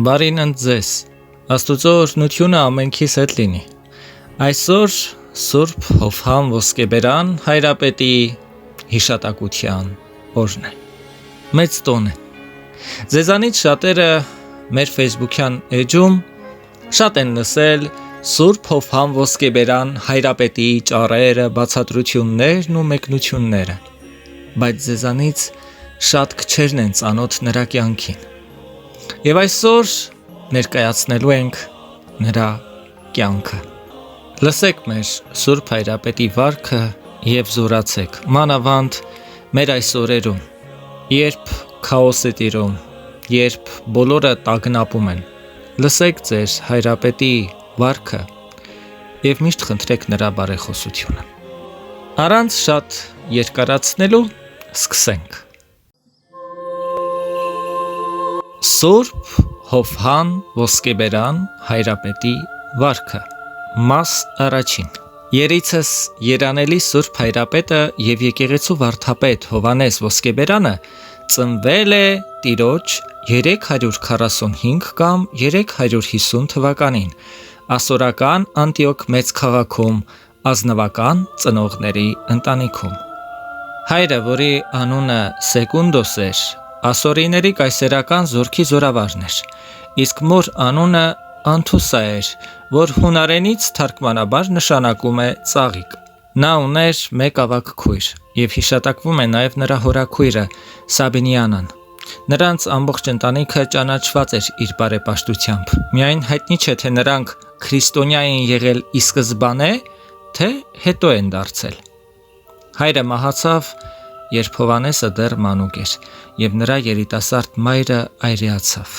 Բարին ընդ Աստուծո օրհնությունը ամենքիս հետ լինի։ Այսօր Սուրբ Հովհան Ոսկեբերան Հայրապետի հիշատակության օրն է։ Մեծ տոն է։ Ձեզանից շատերը մեր Facebook-յան էջում շատ են լսել Սուրբ Հովհան Ոսկեբերան Հայրապետի ճառերը, բացատրություններն ու մեկնությունները, բայց ձեզանից շատ քչերն են ծանոթ նրա կյանքին։ Եվ այսօր ներկայացնելու ենք նրա կյանքը։ Լսեք մեր Սուրբ Հայրապետի վարքը և զորացեք, մանավանդ մեր այս օրերում, երբ քաոս է տիրում, երբ բոլորը տագնապում են։ Լսեք ձեր Հայրապետի վարքը և միշտ խնդրեք նրա բարեխոսությունը։ Առանց շատ երկարացնելու սկսենք։ Սուրբ Հովհան Ոսկեբերան Հայրապետի վարքը, մաս առաջին։ Երիցս երանելի Սուրբ Հայրապետը և եկեղեցու վարդապետ Հովհաննես Ոսկեբերանը ծնվել է Տիրոջ 345 կամ 350 թվականին ասորական Անտիոք մեծ քաղաքում ազնվական ծնողների ընտանիքում։ Հայրը, որի անունը Սեկունդոս էր, ասորիների կայսերական զորքի զորավարն էր, իսկ մոր անունը Անթուսա էր, որ հունարենից թարգմանաբար նշանակում է ծաղիկ։ Նա ուներ մեկ ավագ քույր և հիշատակվում է նաև նրա հորաքույրը Սաբինյանան։ Նրանց ամբողջ ընտանիքը ճանաչված էր իր բարեպաշտությամբ, միայն հայտնի չէ, թե նրանք քրիստոնյա են եղել ի սկզբանե, թե հետո են դարձել։ Հայրը մահացավ, երբ Հովհաննեսը դեռ մանուկ էր, և նրա երիտասարդ մայրը այրեացավ։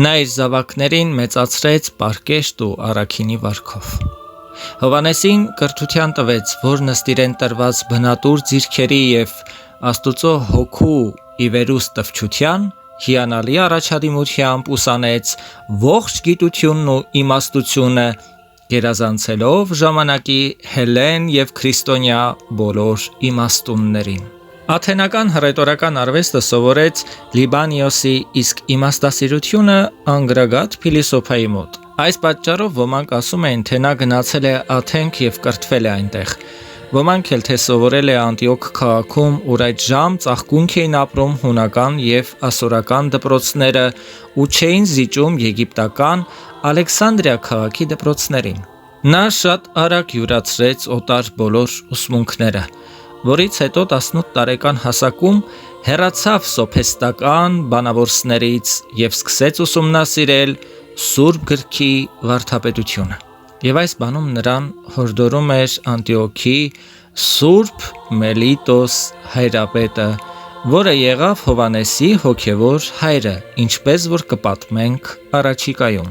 Նա իր զավակներին մեծացրեց պարկեշտ ու առաքինի վարքով։ Հովհաննեսին կրթության տվեց, որ ըստ իրեն տրված բնատուր ձիրքերի և Աստուծո հոգու ի վերուստ տվչության հիանալի առաջադիմությամբ ուսանեց ողջ գիտությունն ու իմաստությունը, գերազանցելով ժամանակի հելլեն և քրիստոնյա բոլոր իմաստուններին։ Աթենական հռետորական արվեստը սովորեց Լիբանիոսի, իսկ իմաստասիրությունը անգրագատ Փիլիսոփայի մոտ։ Այս պատճառով ոմանք ասում են, թե նա գնացել է Աթենք և կրթվել է այնտեղ։ Ոմանք էլ թե սովորել է Անտիոք քաղաքում, ուր այդժամ ծաղկունք էին ապրում հունական և ասորական դպրոցները ու չէին զիջում եգիպտական Ալեքսանդրիա քաղաքի դպրոցներին։ Նա շատ արագ յուրացրեց օտար բոլոր ուսմունքները, որից հետո 18 տարեկան հասակում հեռացավ սոփեստական բանավորներից և սկսեց ուսումնասիրել Սուրբ գրքի վարդապետությունը։ Եվ այս բանում նրան հորդորում էր Անտիոքի Սուրբ Մելիտոս Հայրապետը, որը եղավ Հովհաննեսի հոգևոր հայրը, ինչպես որ կպատմենք առաջիկայում։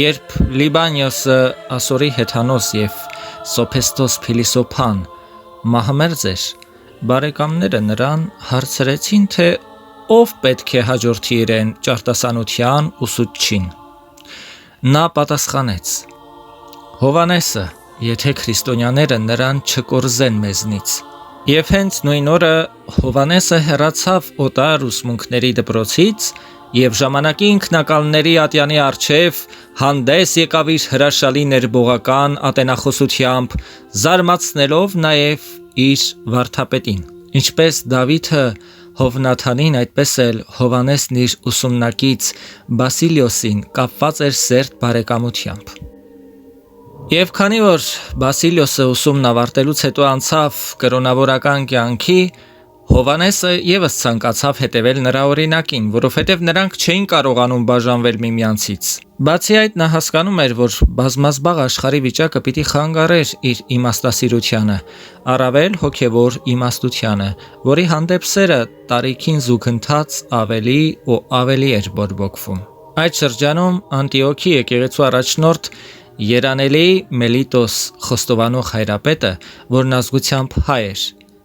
Երբ Լիբանիոսը ասորի հեթանոս և Սոփեստոս Փիլիսոփան մահմերձ էր, բարեկամները նրան հարցրեցին, թե ով պետք է հաջորդի իրեն ճարտասանության ուսուցչին։ Նա պատասխանեց. Հովհաննեսը, եթե քրիստոնյաները նրան չկորզեն մեզնից։ Եվ հենց նույն օրը Հովհաննեսը հեռացավ օտար ուսմունքների դպրոցից և ժամանակի ինքնակալների ատյանի առջև հանդես եկավ իր հրաշալի ներբողական ատենախոսությամբ, զարմացնելով նաև իր վարդապետին։ Ինչպես Դավիթը Հովնաթանին, այդպես էլ Հովհաննեսն իր ուսումնակից Բասիլիոսին կապված էր սերտ բարեկամությամբ։ Եվ քանի որ Բասիլիոսը ուսումն ավարտելուց հետո անցավ կրոնավորական կյանքի, Հովհաննեսը ևս ցանկացավ հետևել նրա օրինակին, որովհետև նրանք չէին կարողանում բաժանվել միմյանցից։ Բացի այդ, նա հասկանում էր, որ բազմազբաղ աշխարհի վիճակը պիտի խանգարեր իր իմաստասիրությանը, առավել հոգևոր իմաստությանը, որի հանդեպ սերը տարիքին զուգընթաց ավելի ու ավելի էր բորբոքվում։ Այդ շրջանում Անտիոքի եկեղեցու առաջնորդ երանելի Մելիտոս Խոստովանող Հայրապետը, որն ազգությամբ հայ էր,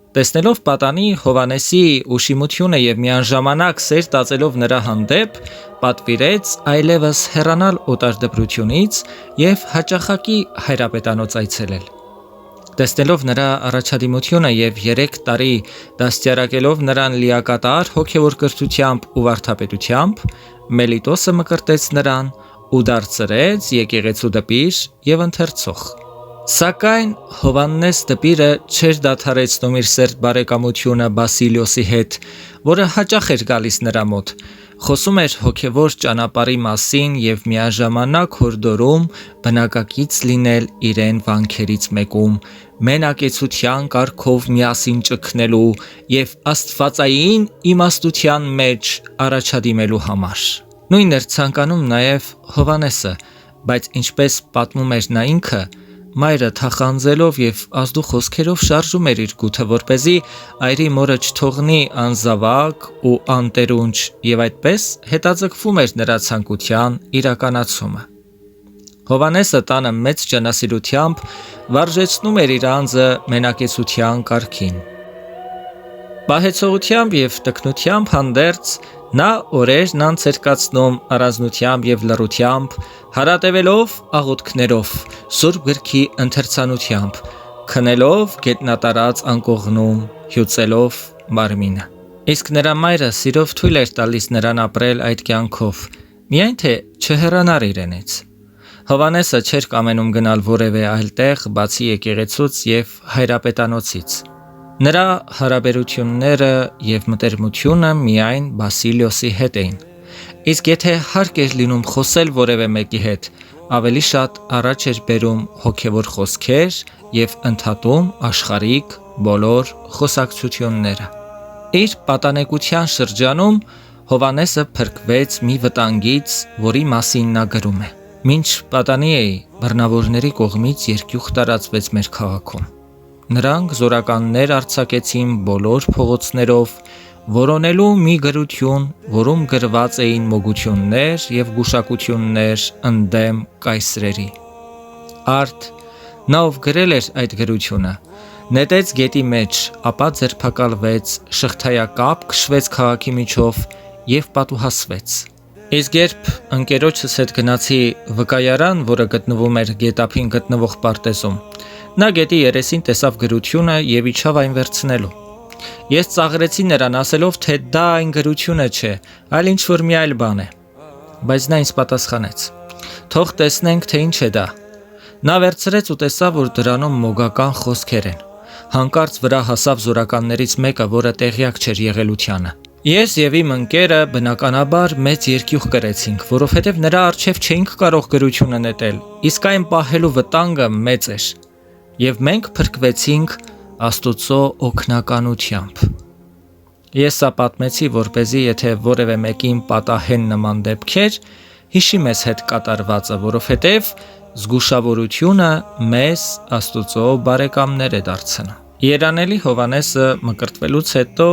տեսնելով պատանի Հովհաննեսի ուշիմությունը և միաժամանակ սեր տածելով նրա հանդեպ, պատվիրեց այլևս հեռանալ օտար դպրությունից և հաճախակի հայրապետանոց այցելել։ Տեսնելով նրա առաջադիմությունը եւ 3 տարի դաստիարակելով նրան լիակատար հոգեոր կրթությամբ ու վարդապետությամբ, Մելիտոսը մկրտեց նրան ու դարձրեց եկեղեցու դպիր եւ ընթերցող։ Սակայն Հովհաննես դպիրը չէր դադարեցնում իր սերտ բարեկամությունը Բասիլիոսի հետ, որը հաճախ էր գալիս նրա մոտ, խոսում էր հոգևոր ճանապարհի մասին եւ միաժամանակ հորդորում բնակակից լինել իրեն վանքերից մեկում, մենակեցության կարգով միասին ճգնելու եւ աստվածային իմաստության մեջ առաջադիմելու համար։ Նույնն էր ցանկանում նաեւ Հովհաննեսը, բայց ինչպես պատմում էր նա ինքը, մայրը թախանձելով եւ ազդու խոսքերով շարժում էր իր գութը, որպեսզի այրի մորը չթողնի անզավակ ու անտերունջ, եւ այդպես հետաձգվում էր նրա ցանկության իրականացումը։ Հովհաննեսը տանը մեծ ջանասիրությամբ վարժեցնում էր իր անձը մենակեցության կարգին։ Պահեցողությամբ եւ տկնությամբ հանդերձ նա օրերն անց էր կացնում առանձնությամբ եւ լռությամբ, հարատևելով աղոթքներով, Սուրբ գրքի ընթերցանությամբ, քնելով գետնատարած անկողնում, հյուծելով մարմինը։ Իսկ նրա մայրը սիրով թույլ էր տալիս նրան ապրել այդ կյանքով, միայն թե չհեռանար իրենից։ Հովհաննեսը չէր կամենում գնալ որևէ այլ տեղ, բացի եկեղեցուց եւ հայրապետանոցից։ Նրա հարաբերությունները եւ մտերմությունը միայն Բասիլիոսի հետ էին։ Իսկ եթե հարկ էր լինում խոսել որևէ մեկի հետ, ավելի շատ առաջ էր բերում հոգևոր խոսքեր եւ ընդհատում աշխարհիկ բոլոր խոսակցությունները։ Իր պատանեկության շրջանում Հովհաննեսը փրկվեց մի վտանգից, որի մասին նա գրում է. «Մինչ պատանի էի, բռնավորների կողմից երկյուղ տարածվեց մեր քաղաքում։ Նրանք զորականներ արձակեցին բոլոր փողոցներով, որոնելու մի գրություն, որում գրված էին մոգություններ եւ գուշակություններ ընդդեմ կայսրերի։ Արդ նա ով գրել էր այդ գրությունը, նետեց գետի մեջ, ապա ձերբակալվեց, շղթայակապ քշվեց քաղաքի միջով եւ պատուհասվեց։ Իսկ երբ ընկերոջս հետ գնացի վկայարան, որը գտնվում էր գետափին գտնվող պարտեզում, նա գետի երեսին տեսավ գրությունը եւ իջավ այն վերցնելու։ Ես ծաղրեցի նրան ասելով, թե դա այն գրությունը չէ, այլ ինչ որ մի այլ բան է։ Բայց նա ինձ պատասխանեց. թող տեսնենք, թե ինչ է դա։ Նա վերցրեց ու տեսավ, որ դրանում մոգական խոսքեր են։ Հանկարծ վրա հասավ զորականներից մեկը, որը տեղյակ չէր եղելությանը։ Ես եւ իմ ընկերը բնականաբար մեծ երկյուղ կրեցինք, որովհետեւ նրա առջև չէինք կարող գրությունը նետել, իսկ այն պահելու վտանգը մեծ էր։ Եվ մենք փրկվեցինք Աստծո օգնականությամբ։ Ես սա պատմեցի, որպեսզի եթե որևէ մեկին պատահեն նման դեպքեր, հիշի մեզ հետ կատարվածը, որովհետև զգուշավորությունը մեզ Աստծո բարեկամներ է դարձնում։ Երանելի Հովհաննեսը մկրտվելուց հետո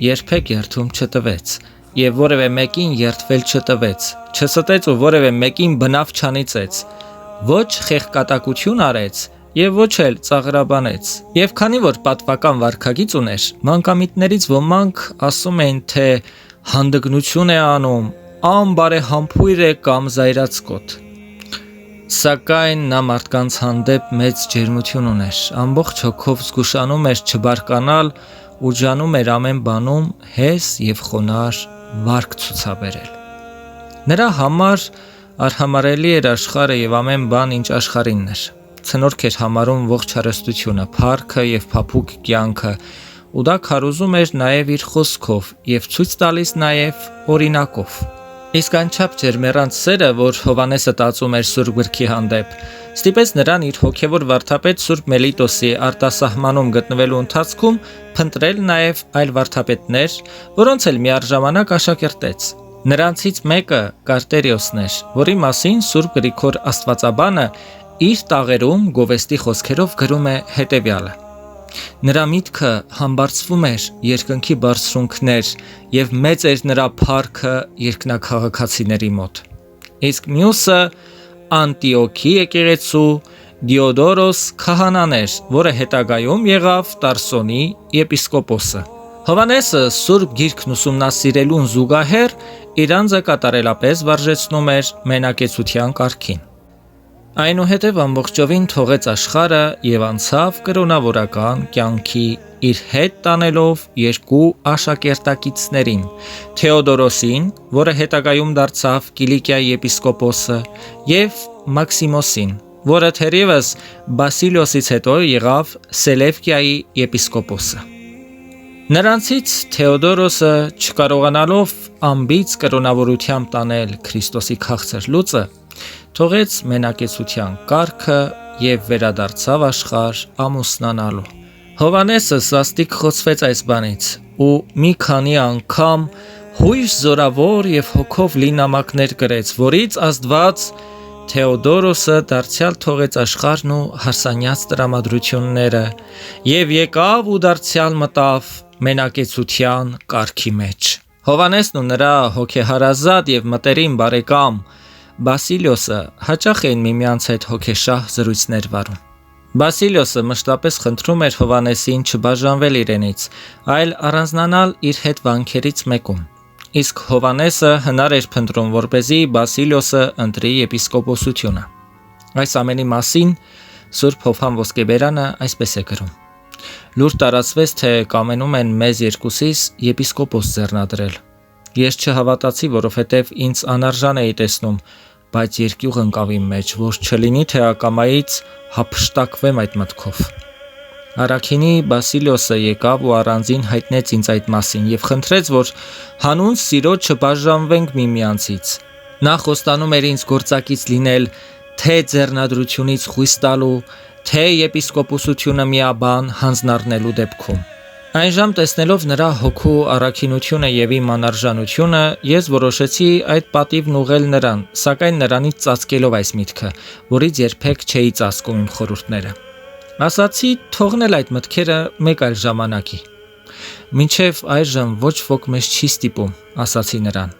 երբեք երդում չտվեց եւ որևէ մեկին երդվել չտվեց, չստեց ու որևէ մեկին բնավ չանիծեց, ոչ խեղկատակություն արեց եւ ոչ էլ ծաղրաբանեց։ Եվ քանի որ պատվական վարքագիծ ուներ, մանկամիտներից ոմանք ասում էին, թե հանդգնություն է անում, անբարեհամբույր է կամ զայրացկոտ։ Սակայն նա մարդկանց հանդեպ մեծ ջերմություն ուներ, ամբողջ հոգով զգուշանում էր չբարկանալ ու ջանում էր ամեն բանում հես եւ խոնար վարք ցուցաբերել։ Նրա համար արհամարելի էր աշխարհը եւ ամեն բան, ինչ աշխարհինն էր։ Ցնորք էր համարում ողջ հարստությունը, փառքը եւ փափուկ կյանքը, ու դա քարոզում էր նաեւ իր խոսքով եւ ցույց տալիս նաեւ օրինակով։ Իսկ անչափ ջերմեռանց սերը, որ Հովհաննեսը տածում էր Սուրբ գրքի հանդեպ, ստիպեց նրան իր հոգևոր վարդապետ Սուրբ Մելիտոսի արտասահմանում գտնվելու ընթացքում փնտրել նաեւ այլ վարդապետներ, որոնց էլ միառժամանակ աշակերտեց։ Նրանցից մեկը Կարտերիոսն էր, որի մասին Սուրբ Գրիգոր Աստվածաբանը իր տաղերում գովեստի խոսքերով գրում է հետևյալը. Նրա միտքը համբարձվում էր երկնքի բարձրունքներ եւ մեծ էր նրա փառքը երկնաքաղաքացիների մոտ։ Իսկ մյուսը Անտիոքի եկեղեցու Դիոդորոս քահանան էր, որը հետագայում եղավ Տարսոնի եպիսկոպոսը։ Հովհաննեսը Սուրբ Գիրքն ուսումնասիրելուն զուգահեռ իր անձը կատարելապես վարժեցնում էր մենակեցության կարգին։ Այնուհետև ամբողջովին թողեց աշխարհը եւ անցավ կրոնավորական կյանքի, իր հետ տանելով երկու աշակերտակիցներին՝ Թեոդորոսին, որը հետագայում դարձավ Կիլիկիայի եպիսկոպոսը, եւ Մաքսիմոսին, որը թերևս Բասիլիոսից հետո եղավ Սելևկիայի եպիսկոպոսը։ Նրանցից Թեոդորոսը, չկարողանալով անբիծ կրոնավորությամբ տանել Քրիստոսի քաղցր լուծը, թողեց մենակեցության կարգը եւ վերադարձավ աշխարհ ամուսնանալու։ Հովանեսը սաստիկ խոցվեց այս բանից ու մի քանի անգամ հույժ զորավոր եւ հոգով լի նամակներ գրեց, որից Աստված Թեոդորոսը դարձյալ թողեց աշխարհն ու հարսանյաց տրամադրությունները եւ եկավ ու դարձյալ մտավ մենակեցության կարգի մեջ։ Հովանեսն ու նրա հոգեհարազատ եւ մտերիմ բարեկամ Բասիլիոսը հաճախ էին միմյանց հետ հոգեշահ զրույցներ վարում։ Բասիլիոսը մշտապես խնդրում էր Հովանեսին չբաժանվել իրենից, այլ առանձնանալ իր հետ վանքերից մեկում։ Իսկ Հովանեսը հնար էր փնտրում, որպեսզի Բասիլիոսը ընտրի եպիսկոպոսությունը։ Այս ամենի մասին Սուրբ Հովհան Ոսկեբերանը այսպես է գրում. Լուր տարածվեց, թե կամենում են մեզ երկուսիս եպիսկոպոս ձեռնադրել։ Ես չհավատացի, որովհետև ինձ անարժան էի տեսնում, բայց երկյուղ ընկավ իմ մեջ, որ չլինի թե ակամայից հափշտակվեմ այդ մտքով։ Արաքինի Բասիլիոսը եկավ ու առանձին հայտնեց ինձ այդ մասին եւ խնդրեց, որ հանուն սիրո չբաժանվենք միմյանցից։ Նա խոստանում էր ինձ գործակից լինել թե ձեռնադրությունից խույս տալու, թե եպիսկոպոսությունը միաբան հանձնառնելու դեպքում։ Այնժամ տեսնելով նրա հոգու առաքինությունը եւ իմ անարժանությունը, ես որոշեցի այդ պատիվն ուղղել նրան, սակայն նրանից ծածկելով այս միտքը, որից երբեք չէի ծածկում իմ խորհուրդները։ Ասացի թողնել այդ մտքերը մեկ այլ ժամանակի։ Մինչև այժմ ոչ ոք մեզ չի ստիպում, ասացի նրան։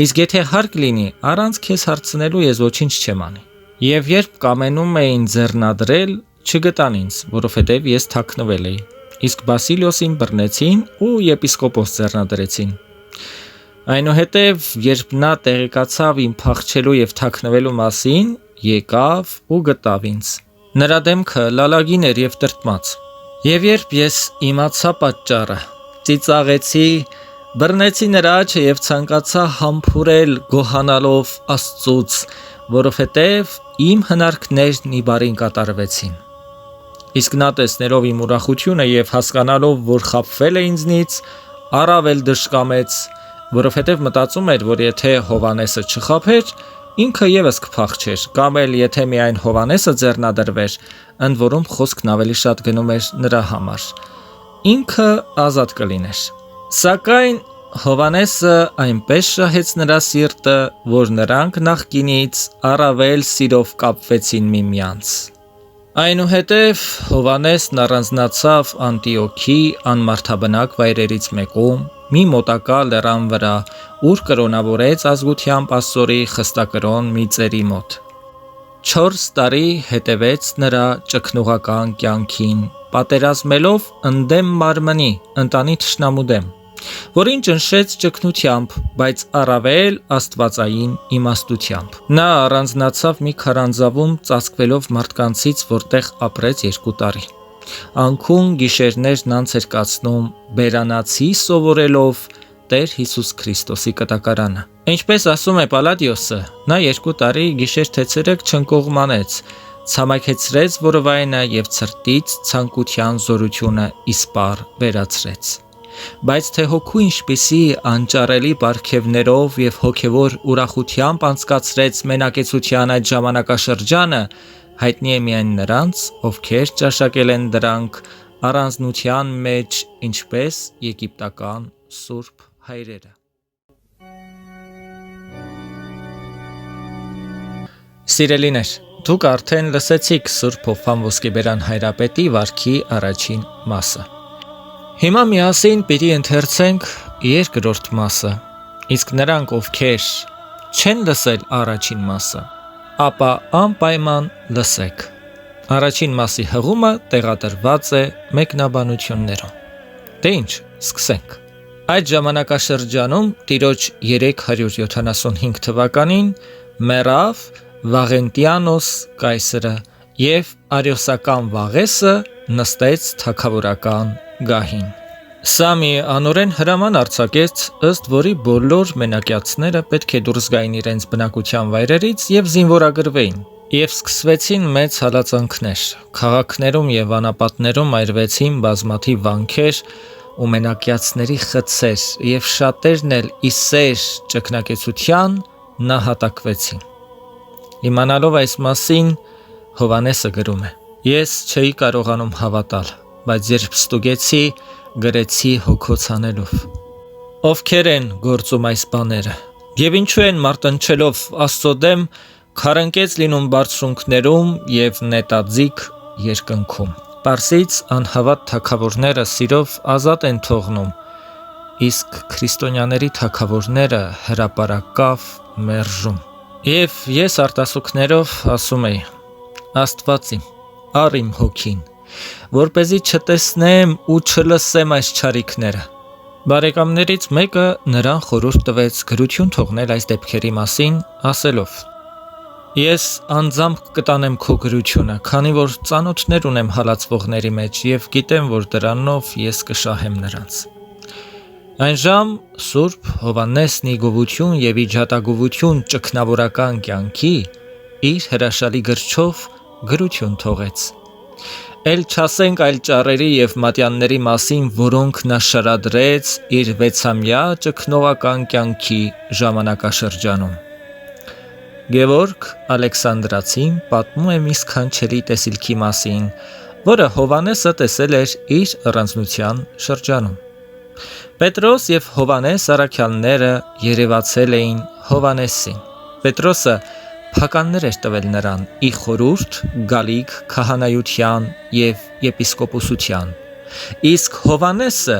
Իսկ եթե հարկ լինի, առանց քեզ հարցնելու ես ոչինչ չեմ անի։ Եվ երբ կամենում էին ձեռնադրել, չգտան ինձ, որովհետև ես թաքնվել էի։ Իսկ Բասիլիոսին բռնեցին ու եպիսկոպոս ձեռնադրեցին։ Այնուհետև, երբ նա տեղեկացավ իմ փախչելու եւ թաքնվելու մասին, եկավ ու գտավ ինձ։ Նրա դեմքը լալագին էր եւ տրտմած։ Եվ երբ ես իմացա պատճառը, ծիծաղեցի, բռնեցի նրա աչքը եւ ցանկացա համբուրել գոհանալով Աստծուց, որովհետև իմ հնարքներն ի բարին կատարվեցին։ Իսկ նա տեսնելով իմ ուրախությունը եւ հասկանալով, որ խաբվել է ինձնից, առավել դժկամեց, որովհետև մտածում էր, որ եթե Հովանեսը չխաբեր, ինքը եւս կփախչեր, կամ էլ եթե միայն Հովանեսը ձեռնադրվեր, ընդ որում խոսքն ավելի շատ գնում էր նրա համար, ինքը ազատ կլիներ։ Սակայն Հովանեսը այնպես շահեց նրա սիրտը, որ նրանք նախկինից առավել սիրով կապվեցին միմյանց։ Այնուհետև Հովանեսն առանձնացավ Անտիոքի անմարդաբնակ վայրերից մեկում, մի մոտակա լեռան վրա, ուր կրոնավորեց ազգությամբ Աստծորի խստակրոն մի ծերի մոտ։ 4 տարի հետևեց նրա ճգնուղական կյանքին, պատերազմելով ընդդեմ մարմնի, ընտանի թշնամու դեմ, որին ճնշեց ճգնությամբ, բայց առավել աստվածային իմաստությամբ։ Նա առանձնացավ մի քարանձավում ծածկվելով մարդկանցից, որտեղ ապրեց 2 տարի։ Անքուն գիշերներն անց էր կացնում բերանացի սովորելով Տեր Հիսուս Քրիստոսի կտակարանը։ Ինչպես ասում է Պալադիոսը, նա 2 տարի գիշեր թե ցերեկ չընկողմանեց, ցամաքեցրեց որովայնը եւ ցրտից ցանկության զորությունը իսպար վերացրեց։ Բայց թե հոգու ինչպիսի անճարելի պարգևներով եւ հոգեվոր ուրախությամբ անցկացրեց մենակեցության այդ ժամանակաշրջանը, հայտնի է միայն նրանց, ովքեր ճաշակել են դրանք առանձնության մեջ, ինչպես եգիպտական սուրբ հայրերը։ Սիրելիներ, դուք արդեն լսեցիք Սուրբ Հովհան Ոսկեբերան հայրապետի վարքի առաջին մասը։ Հիմա միասին պիտի ընթերցենք երկրորդ մասը, իսկ նրանք, ովքեր չեն լսել առաջին մասը, ապա անպայման լսեք։ Առաջին մասի հղումը տեղադրված է մեկնաբանություններում։ Դե ինչ, սկսենք։ Այդ ժամանակաշրջանում Տիրոջ 375 թվականին մեռավ Վաղենտիանոս կայսրը և արիոսական Վաղեսը նստեց թագավորական գահին։ Սա մի անօրեն հրաման արձակեց, ըստ որի բոլոր մենակյացները պետք է դուրս գային իրենց բնակության վայրերից և զինվորագրվեին, և սկսվեցին մեծ հալածանքներ։ Քաղաքներում և անապատներում այրվեցին բազմաթիվ վանքեր ու մենակյացների խցեր, և շատերն էլ ի սեր ճգնակեցության նահատակվեցին։ Իմանալով այս մասին, Հովհաննեսը գրում է. «Ես չէի կարողանում հավատալ, բայց երբ ստուգեցի, գրեցի հոգոց անելով։ Ովքեր են գործում այս բաները, և ինչու են մարտնչելով Աստծո դեմ քարընկեց լինում բարձունքներում և նետաձիգ երկնքում։ Պարսից անհավատ թագավորները սիրով ազատ են թողնում, իսկ քրիստոնյաների թագավորները հրապարակավ մերժում։ Եվ ես արտասուքներով ասում էի. Աստված իմ, առ իմ հոգին, որպեսզի չտեսնեմ ու չլսեմ այս չարիքները։ Բարեկամներից մեկը նրան խորհուրդ տվեց գրություն թողնել այս դեպքերի մասին, ասելով. Ես անձամբ կտանեմ քո գրությունը, քանի որ ծանոթներ ունեմ հալածվողների մեջ և գիտեմ, որ դրանով ես կշահեմ նրանց։ Այն ժամ Սուրբ Հովհաննեսն ի գովություն և իջատագովություն ճգնավորական կյանքի իր հրաշալի գրչով գրություն թողեց։ Էլ չասենք այլ ճառերի և մատյանների մասին, որոնք նա շարադրեց իր 6-ամյա ճգնողական կյանքի ժամանակաշրջանում։ Գևորգ Ալեքսանդրացին պատմում է մի սքանչելի տեսիլքի մասին, որը Հովհաննեսը տեսել էր իր առանձնության շրջանում։ Պետրոս և Հովհաննես առաքյալները երևացել էին Հովհաննեսին։ Պետրոսը փականներ էր տվել նրան ի խորհուրդ գալիք քահանայության և եպիսկոպոսության, իսկ Հովհաննեսը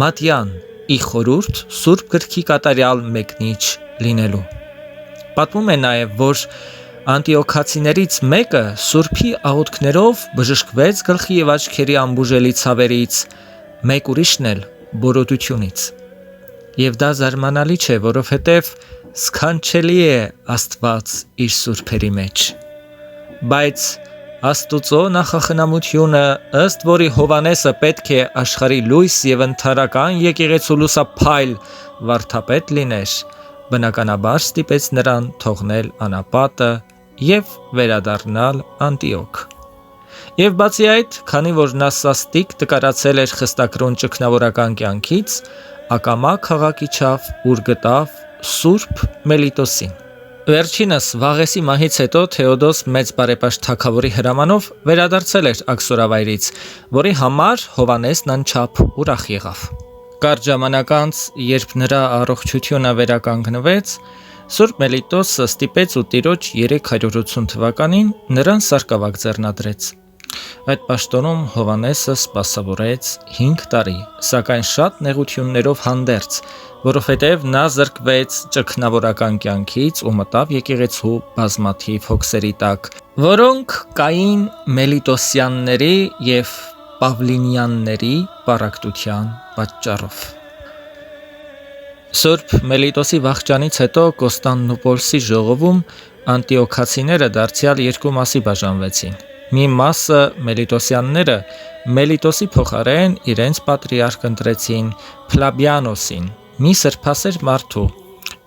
մատյան ի խորհուրդ Սուրբ Գրքի կատարյալ մեկնիչ լինելու։ Պատմում է նաև, որ անտիոքացիներից մեկը Սուրբի աղոթքներով բժշկվեց գլխի և աչքերի ամբուժելի ցավերից, մեկ ուրիշն էլ բորոտությունից։ Եվ դա զարմանալի չէ, որովհետև սքանչելի է Աստված իր սուրբերի մեջ։ Բայց Աստուծո նախախնամությունը, ըստ որի Հովհաննեսը պետք է աշխարհի լույս և ընդհանրական եկեղեցու լուսափայլ վարդապետ լիներ, բնականաբար ստիպեց նրան թողնել անապատը և վերադառնալ Անտիոք։ Եվ բացի այդ, քանի որ նա սաստիկ տկարացել էր խստակրուն ճգնավորական կյանքից, ակամա քաղաք իջավ, ուր գտավ Սուրբ Մելիտոսին։ Վերջինս Վաղեսի մահից հետո Թեոդոս մեծ բարեպաշտ թագավորի հրամանով վերադարձել էր Աքսորավայրից, որի համար Հովհաննեսն անչափ ուրախ եղավ։ Կարճ ժամանակ անց, երբ նրա առողջությունը վերականգնվեց, Սուրբ Մելիտոսը ստիպեց ու տիրոջ 380 թվականին նրան սարկավակ ձեռնադրեց։ Այդ պաշտոնում Հովհաննեսը սպասավորեց 5 տարի, սակայն շատ նեղություններով հանդերձ, որովհետև նա զրկվեց ճգնավորական կյանքից ու մտավ եկեղեցու բազմաթիվ հոգսերի տակ, որոնք կային Մելիտոսյանների և Պավլինյանների պառակտության պատճառով։ Սուրբ Մելիտոսի վախճանից հետո Կոստանդնուպոլսի ժողովում անտիոքացիները դարձյալ երկու մասի բաժանվեցին։ Մի մասը Մելիտոսյանները Մելիտոսի փոխարեն իրենց պատրիարք ընտրեցին Փլաբիանոսին, մի սրբասեր մարդու,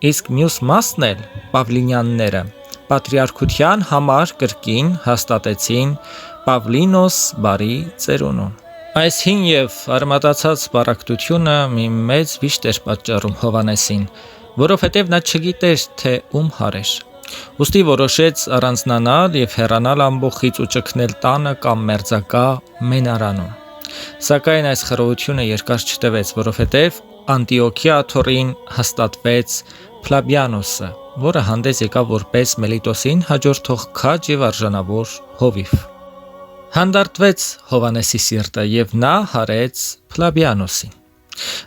իսկ մյուս մասն էլ Պավլինյանները պատրիարքության համար կրկին հաստատեցին Պավլինոս բարի ծերունուն։ Այս հին և արմատացած պառակտությունը մի մեծ վիշտ էր պատճառում Հովհաննեսին, որովհետև նա չգիտեր, թե ում հարեր։ Ուստի որոշեց առանձնանալ և հեռանալ ամբոխից ու ճգնել տանը կամ մերձակա Մենարանում։ Սակայն այս խռովությունը երկար չտևեց, որովհետև Անտիոքիա աթոռին հաստատվեց Փլաբիանոսը, որը հանդես եկավ որպես Մելիտոսին հաջորդող քաջ և արժանավոր հովիվ։ Հանդարտվեց Հովհաննեսի սիրտը, և նա հարեց Փլաբիանոսին։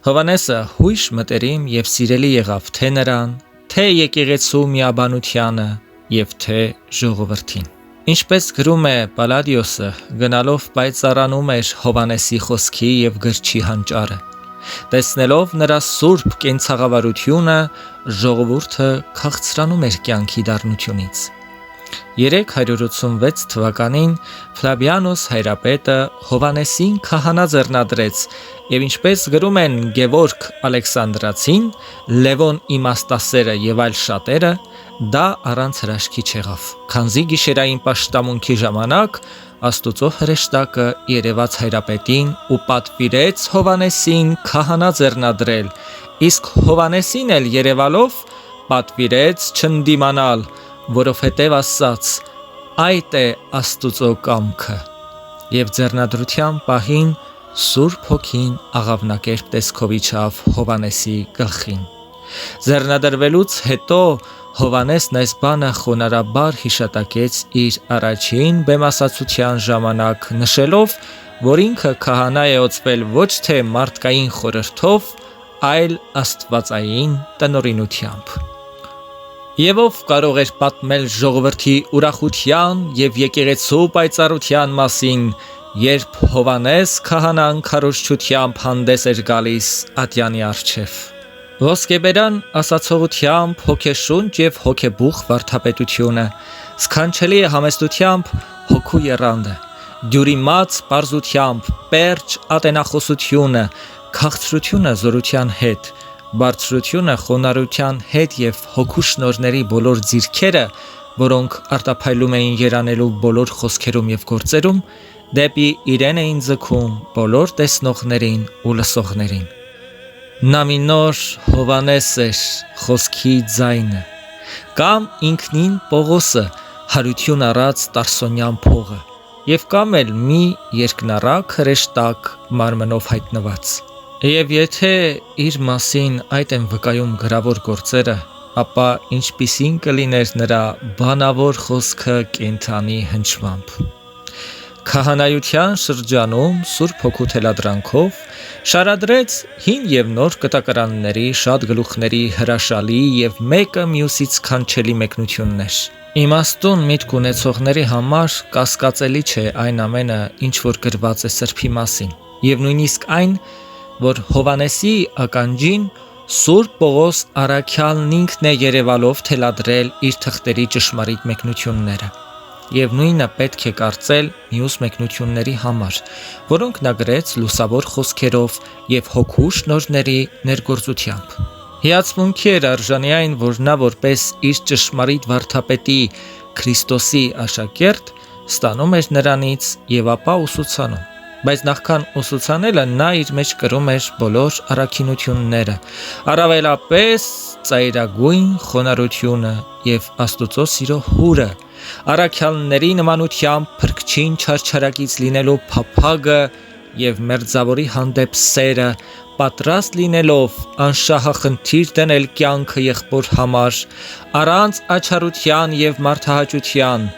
Հովհաննեսը հույժ մտերիմ և սիրելի եղավ թե նրան, թե եկեղեցու միաբանությանը և թե ժողովրդին։ Ինչպես գրում է Պալադիոսը, գնալով պայծառանում էր Հովհաննեսի խոսքի և գրչի հանճարը։ Տեսնելով նրա սուրբ կենցաղավարությունը, ժողովուրդը քաղցրանում էր կյանքի դառնությունից։ 386 թվականին Ֆլավիանոս հայրապետը Հովանեսին քահանա ձեռնադրեց եւ ինչպես գրում են Գևորգ Ալեքսանդրացին, Լևոն իմաստասերը եւ այլ շատերը, դա առանց հրաշքի չեղավ, քանզի գիշերային պաշտամունքի ժամանակ Աստուծո հրեշտակը երևաց հայրապետին ու պատվիրեց Հովանեսին քահանա ձեռնադրել, իսկ Հովանեսին էլ երևալով պատվիրեց չընդդիմանալ, որովհետև ասաց. այդ է Աստուծո կամքը, եւ ձեռնադրության պահին Սուրբ Հոգին աղավնակերպ տեսքով իջավ Հովանեսի գլխին։ Ձեռնադրվելուց հետո Հովանեսն այս բանը խոնարհաբար հիշատակեց իր առաջին բեմասացության ժամանակ, նշելով, որ ինքը քահանա է օծվել ոչ թե մարդկային խորհրդով, այլ աստվածային տնօրինությամբ։ Եվ ով կարող էր պատմել ժողովրդի ուրախության եւ եկեղեցու պայծառության մասին, երբ Հովանես քահանան քարոզչությամբ հանդես էր գալիս ատյանի առջև։ Ոսկեբերան ասացողությամբ հոգեշունչ եւ հոգեբուխ վարդապետությունը, սքանչելի է համեստությամբ հոգու եռանդը, դյուրիմաց պարզությամբ, պերճ ատենախոսությունը, քաղցրությունը զորության հետ, բարձրությունը խոնարհության հետ եւ հոգու շնորհների բոլոր ձիրքերը, որոնք արտափայլում էին երանելու բոլոր խոսքերում եւ գործերում, դեպի իրեն էին ձգում բոլոր տեսնողներին ու լսողներին։ Նա մի նոր Հովանես էր, խոսքի ձայնը, կամ ինքնին Պողոսը, հարություն առած Տարսոնյան փողը, եւ կամ էլ մի երկնառակ հրեշտակ մարմնով հայտնված։ Եվ եթե իր մասին այդ են վկայում գրավոր գործերը, ապա ինչպիսին կլիներ նրա բանավոր խոսքը կենդանի հնչմամբ։ Քահանայության շրջանում Սուրբ Հոգու թելադրանքով շարադրեց հին եւ նոր կտակարանների շատ գլուխների հրաշալի եւ մեկը մյուսից քանչելի մեկնություններ։ Իմաստուն միտք ունեցողների համար կասկածելի չէ այն ամենը, ինչ որ գրված է սրբի մասին, եւ նույնիսկ այն, որ Հովանեսի ականջին Սուրբ Պողոս առաքյալն ինքն է երևալով թելադրել իր թղթերի ճշմարիտ մեկնությունները։ Եվ նույնը պետք է կարծել մյուս մեկնությունների համար, որոնք նա գրեց լուսավոր խոսքերով եւ հոգու շնորհների ներգործությամբ։ Հիացմունքի էր արժանի այն, որ նա որպես իր ճշմարիտ վարդապետի Քրիստոսի աշակերտ ստանում էր նրանից եւ ապա ուսուցանում։ Բայց նախքան ուսուցանելը նա իր մեջ կրում էր բոլոր առաքինությունները, առավելապես ծայրագույն խոնարհությունը եւ Աստուծո սիրո հուրը, առաքյալների նմանությամբ փրկչին չարչարակից լինելու փափագը եւ մերձավորի հանդեպ սերը, պատրաստ լինելով անշահախնդիր դնել կյանքը եղբոր համար, առանց աչարության եւ մարդահաճության,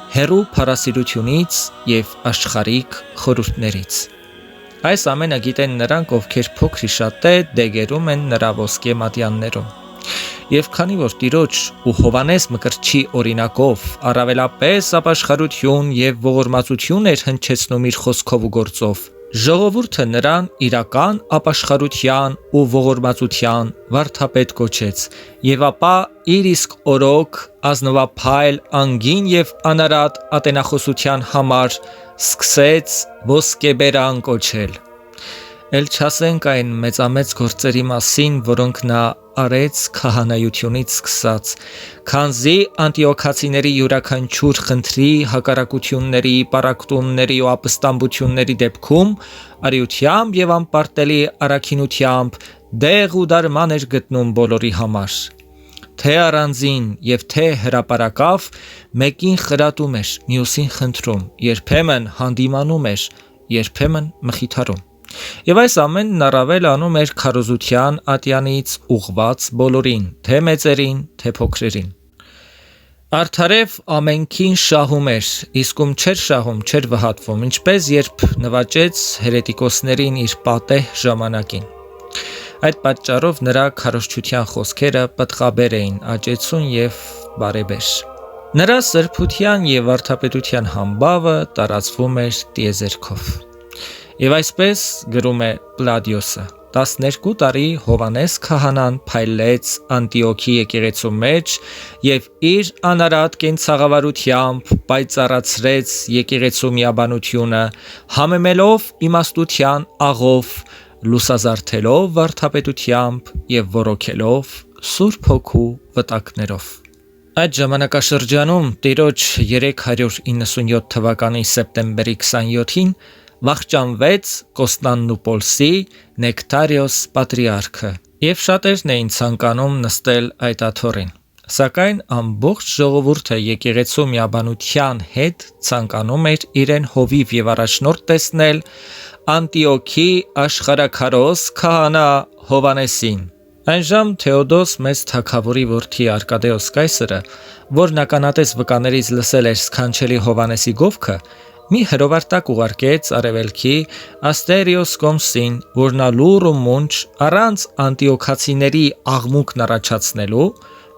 հերու փառասիրությունից եւ աշխարհիկ խորհուրդներից։ Այս ամենը գիտեն նրանք, ովքեր փոքրիշատե դեգերում են նրա ոսկե մատյաններում։ Եվ քանի որ Տիրոջ ու Հովանես Մկրտչի օրինակով առավելապես ապաշխարություն եւ ողորմածություն էր հնչեցնում իր խոսքով ու գործով, ժողովուրդը նրան իրական ապաշխարության ու ողորմածության վարդապետ կոչեց եւ ապա իր իսկ օրոք ազնվափայլ, անգին եւ անարատ ատենախոսության համար սկսեց ոսկեբերան կոչել։ Էլ չասենք այն մեծամեծ գործերի մասին, որոնք նա արեց քահանայությունից սկսած, քանզի անտիոքացիների յուրաքանչյուր խնդրի, հակառակությունների, պառակտումների ու ապստամբությունների դեպքում արիությամբ եւ անպարտելի առաքինությամբ դեղ ու դարման էր գտնում բոլորի համար։ Թե առանձին եւ թե հրապարակավ մեկին խրատում էր, մյուսին խնդրում, երբեմն հանդիմանում էր, երբեմն մխիթարում։ Եվ այս ամենն առավել անում էր քարոզության ատյանից ուղված բոլորին, թե մեծերին, թե փոքրերին։ Արդարև ամենքին շահում էր, իսկ ում չէր շահում, չէր վհատվում, ինչպես երբ նվաճեց հերետիկոսներին իր պատեհ ժամանակին։ Այդ պատճառով նրա քարոզչության խոսքերը պտղաբեր էին, աճեցուն եւ բարեբեր։ Նրա սրբության եւ վարդապետության համբավը տարածվում էր տիեզերքով։ Եվ այսպես գրում է Պլադիոսը. 12 տարի Հովանես քահանան փայլեց Անտիոքի եկեղեցու մեջ եւ իր անարատ կենցաղավարությամբ պայծառացրեց եկեղեցու միաբանությունը, համեմելով իմաստության աղով, լուսազարթելով վարդապետությամբ եւ ոռոգելով Սուրբ Հոգու վտակներով։ Այդ ժամանակաշրջանում Տիրոջ 397 թվականի սեպտեմբերի 27-ին վախճանվեց Կոստանդնուպոլսի Նեկտարիոս պատրիարքը, եւ շատերն էին ցանկանում նստել այդ աթոռին։ Սակայն ամբողջ ժողովուրդը եկեղեցու միաբանության հետ ցանկանում էր իրեն հովիվ եւ առաջնորդ տեսնել Անտիոքի աշխարհաքարոս քահանա Հովանեսին։ Այնժամ Թեոդոս մեծ թագավորի որդի Արկադեոս կայսրը, որն ականատես վկաներից լսել էր սքանչելի Հովանեսի գովքը, մի հրովարտակ ուղարկեց արևելքի Աստերիոս կոմսին, որն լուռ ու մունջ առանց անտիոքացիների աղմուկն առաջացնելու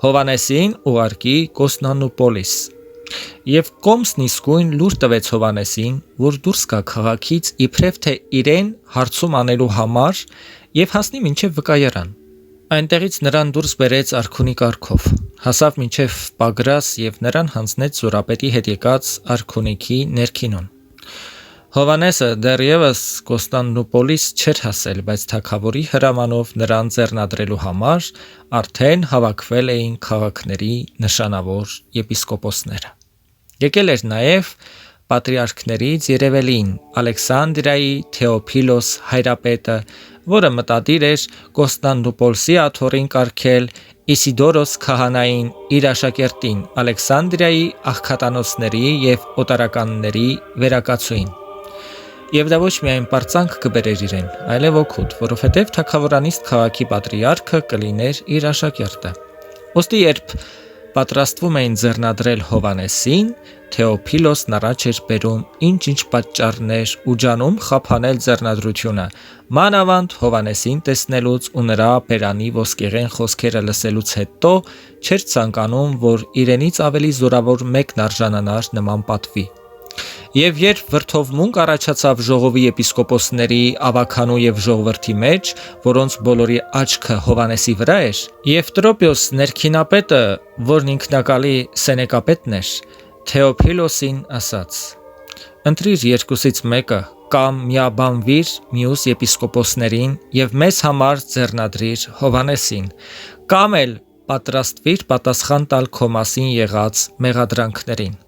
Հովանեսին ուղարկի Կոստանդնուպոլիս։ Եվ կոմսն իսկույն լուր տվեց Հովանեսին, որ դուրս գա քաղաքից իբրև թե իրեն հարցում անելու համար եւ հասնի մինչև վկայարան։ Այնտեղից նրան դուրս բերեց արքունի կարգով, հասավ մինչև Պագրաս եւ նրան հանձնեց զորապետի հետ եկած արքունիքի ներքինուն։ Հովանեսը դեռևս Կոստանդնուպոլիս չէր հասել, բայց թագավորի հրամանով նրան ձեռնադրելու համար արդեն հավաքվել էին քաղաքների նշանավոր եպիսկոպոսները։ Եկել էր նաեւ պատրիարքներից երևելին Ալեքսանդրիայի Թեոփիլոս հայրապետը, որը մտադիր էր Կոստանդնուպոլսի աթոռին կարգել Իսիդորոս քահանային իր աշակերտին Ալեքսանդրիայի աղքատանոցների եւ օտարականների վերակացուին։ Եվ դա ոչ միայն պարծանք կբերեր իրեն, այլև օգուտ, որովհետև թագավորանիստ քաղաքի պատրիարքը կլիներ իր աշակերտը։ Ոստի երբ պատրաստվում էին ձեռնադրել Հովանեսին, Թեոփիլոսն առաջ էր բերում ինչ-ինչ պատճառներ ու ջանում խափանել ձեռնադրությունը, մանավանդ Հովանեսին տեսնելուց ու նրա բերանի ոսկեղեն խոսքերը լսելուց հետո չէր ցանկանում, որ իրենից ավելի զորավոր մեկն արժանանար նման պատվի։ Եվ երբ վրդովմունք առաջացավ ժողովի եպիսկոպոսների, ավագանու եւ ժողովրդի մեջ, որոնց բոլորի աչքը Հովանեսի վրա էր, եւ Տրոպիոս ներքինապետը, որն ինքնակալի սենեկապետն էր, Թեոփիլոսին ասաց. «Ընտրիր երկուսից մեկը, կամ միաբանվիր մյուս եպիսկոպոսներին եւ մեզ համար ձեռնադրիր Հովանեսին, կամ էլ պատրաստվիր պատասխան տալ քո մասին եղած մեղադրանքներին։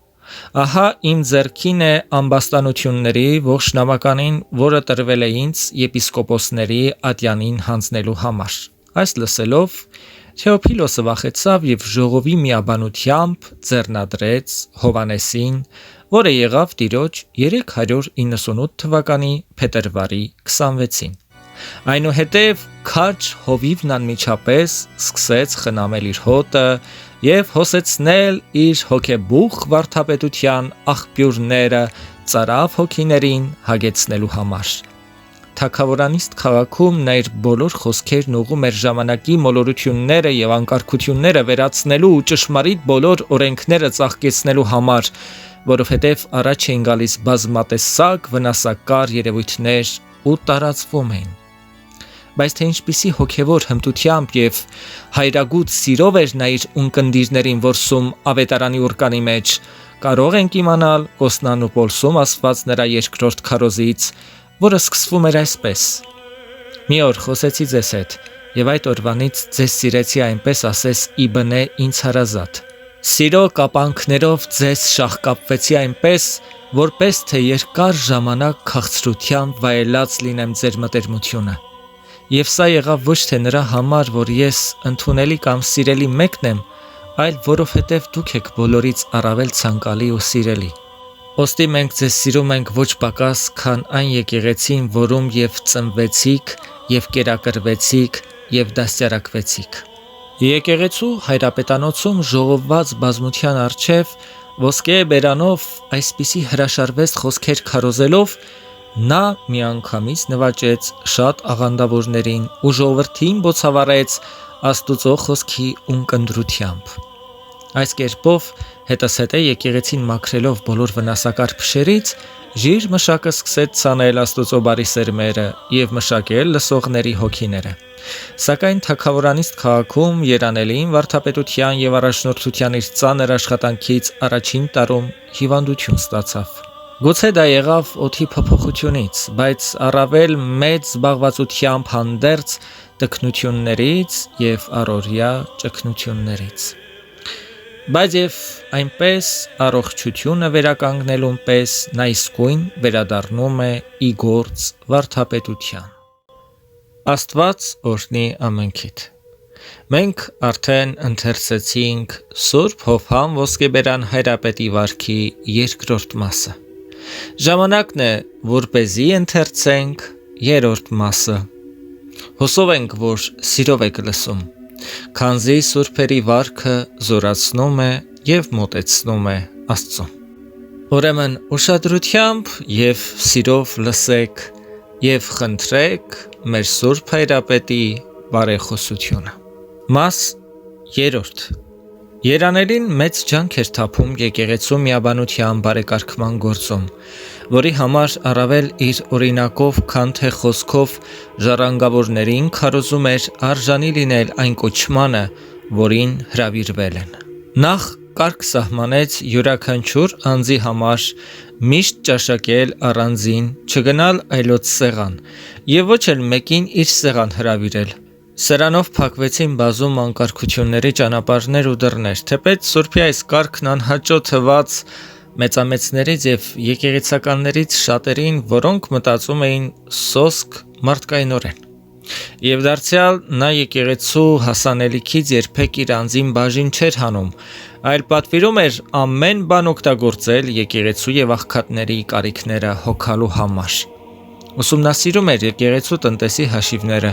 Ահա իմ ձեռքին է ամբաստանությունների ողջ նամականին, որը տրվել է ինձ եպիսկոպոսների ատյանին հանձնելու համար»։ Այս լսելով Թեոփիլոսը վախեցավ եւ ժողովի միաբանությամբ ձեռնադրեց Հովանեսին, որը եղավ Տիրոջ 398 թվականի փետրվարի 26-ին։ Այնուհետև քաջ հովիվն անմիջապես սկսեց խնամել իր հոտը եւ հոսեցնել իր հոգեբուխ վարդապետության աղբյուրները ծարավ հոգիներին հագեցնելու համար։ Թագավորանիստ քաղաքում նա իր բոլոր խոսքերն ուղում էր ժամանակի մոլորությունները եւ անկարգությունները վերացնելու ու ճշմարիտ բոլոր օրենքները ծաղկեցնելու համար, որովհետեւ առաջ էին գալիս բազմատեսակ վնասակար երևույթներ ու տարածվում էին։ Բայց թե ինչպիսի հոգևոր հմտությամբ եւ հայրագուտ սիրով էր նա իր ունկնդիրներին որսում ավետարանի ուրկանի մեջ, կարող ենք իմանալ Կոստանդնուպոլսում ասված նրա երկրորդ քարոզից, որը սկսվում էր այսպես. «Մի օր խոսեցի ձեզ հետ, եւ այդ օրվանից ձեզ սիրեցի այնպես ասես ի բնե ինձ հարազատ։ Սիրո կապանքներով ձեզ շաղկապվեցի այնպես, որպես թե երկար ժամանակ քաղցրությամբ վայելած լինեմ ձեր մտերմությունը։ Եվ սա եղավ ոչ թե նրա համար, որ ես ընդունելի կամ սիրելի մեկն եմ, այլ որովհետև դուք եք բոլորից առավել ցանկալի ու սիրելի։ Ոստի մենք ձեզ սիրում ենք ոչ պակաս, քան այն եկեղեցին, որում եւ ծնվեցիք, եւ կերակրվեցիք, եւ դաստիարակվեցիք»։ Եկեղեցու հայրապետանոցում ժողովված բազմության առջև ոսկե բերանով այսպիսի հրաշարվեց խոսքեր քարոզելով, նա միանգամից նվաճեց շատ աղանդավորներին ու ժողովրդին բոցավառեց Աստուծո խոսքի ունկնդրությամբ։ Այս կերպով հետզհետե եկեղեցին մաքրելով բոլոր վնասակար փշերից, ժիր մշակը սկսեց ցանել Աստծո բարի սերմերը եւ մշակել լսողների հոգիները։ Սակայն թագավորանիստ քաղաքում երանելին վարդապետության եւ առաջնորդության իր ծանր աշխատանքից առաջին տարում հիվանդություն ստացավ։ Գուցե դա եղավ օդի փոփոխությունից, բայց առավել մեծ զբաղվածությամբ հանդերձ տքնություններից եւ առօրյա ճգնություններից։ Բայց եւ այնպես առողջությունը վերականգնելուն պես նա իսկույն վերադառնում է ի գործ վարդապետության։ Աստված օրհնի ամենքիդ։ Մենք արդեն ընթերցեցինք Սուրբ Հովհան Ոսկեբերան հայրապետի վարքի երկրորդ մասը։ Ժամանակն է, որպեսզի ընթերցենք երրորդ մասը։ Հուսով ենք, որ սիրով եք լսում, քանզի սուրբերի վարքը զորացնում է եւ մոտեցնում է Աստծուն։ Ուրեմն ուշադրությամբ եւ սիրով լսեք եւ խնդրեք մեր Սուրբ Հայրապետի բարեխոսությունը։ Մաս 3. Երանելին մեծ ջանք էր թափում եկեղեցու միաբանության բարեկարգման գործում, որի համար առավել իր օրինակով, քան թե խոսքով ժառանգավորներին քարոզում էր արժանի լինել այն կոչմանը, որին հրավիրվել են։ Նախ կարգ սահմանեց յուրաքանչյուր անձի համար միշտ ճաշակել առանձին, չգնալ այլոց սեղան, եւ ոչ էլ մեկին իր սեղան հրավիրել։ Սրանով փակվեցին բազում անկարգությունների ճանապարհներ ու դռներ, թեպետ Սուրբի այս կարգն անհաճո թված մեծամեծներից եւ եկեղեցականներից շատերին, որոնք մտածում էին սոսկ մարդկայնորեն։ Եվ դարձյալ նա եկեղեցու հասանելիքից երբեք իր անձին բաժին չէր հանում, այլ պատվիրում էր ամեն բան օգտագործել եկեղեցու եւ աղքատների կարիքները հոգալու համար։ Ուսումնասիրում էր եկեղեցու տնտեսի հաշիվները,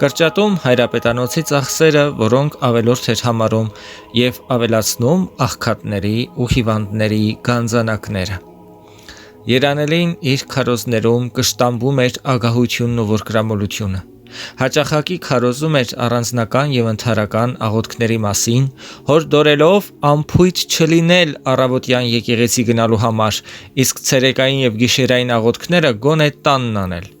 կրճատում հայրապետանոցի ծախսերը, որոնք ավելորդ էր համարում, եւ ավելացնում աղքատների ու հիվանդների գանձանակները։ Երանելին իր քարոզներում կշտամբում էր ագահությունն ու ворկրամոլությունը։ Հաճախակի քարոզում էր առանձնական եւ ընդհանրական աղոթքների մասին, հորդորելով ամփույթ չլինել առավոտյան եկեղեցի գնալու համար, իսկ ցերեկային եւ գիշերային աղոթքները գոնե տանն անել։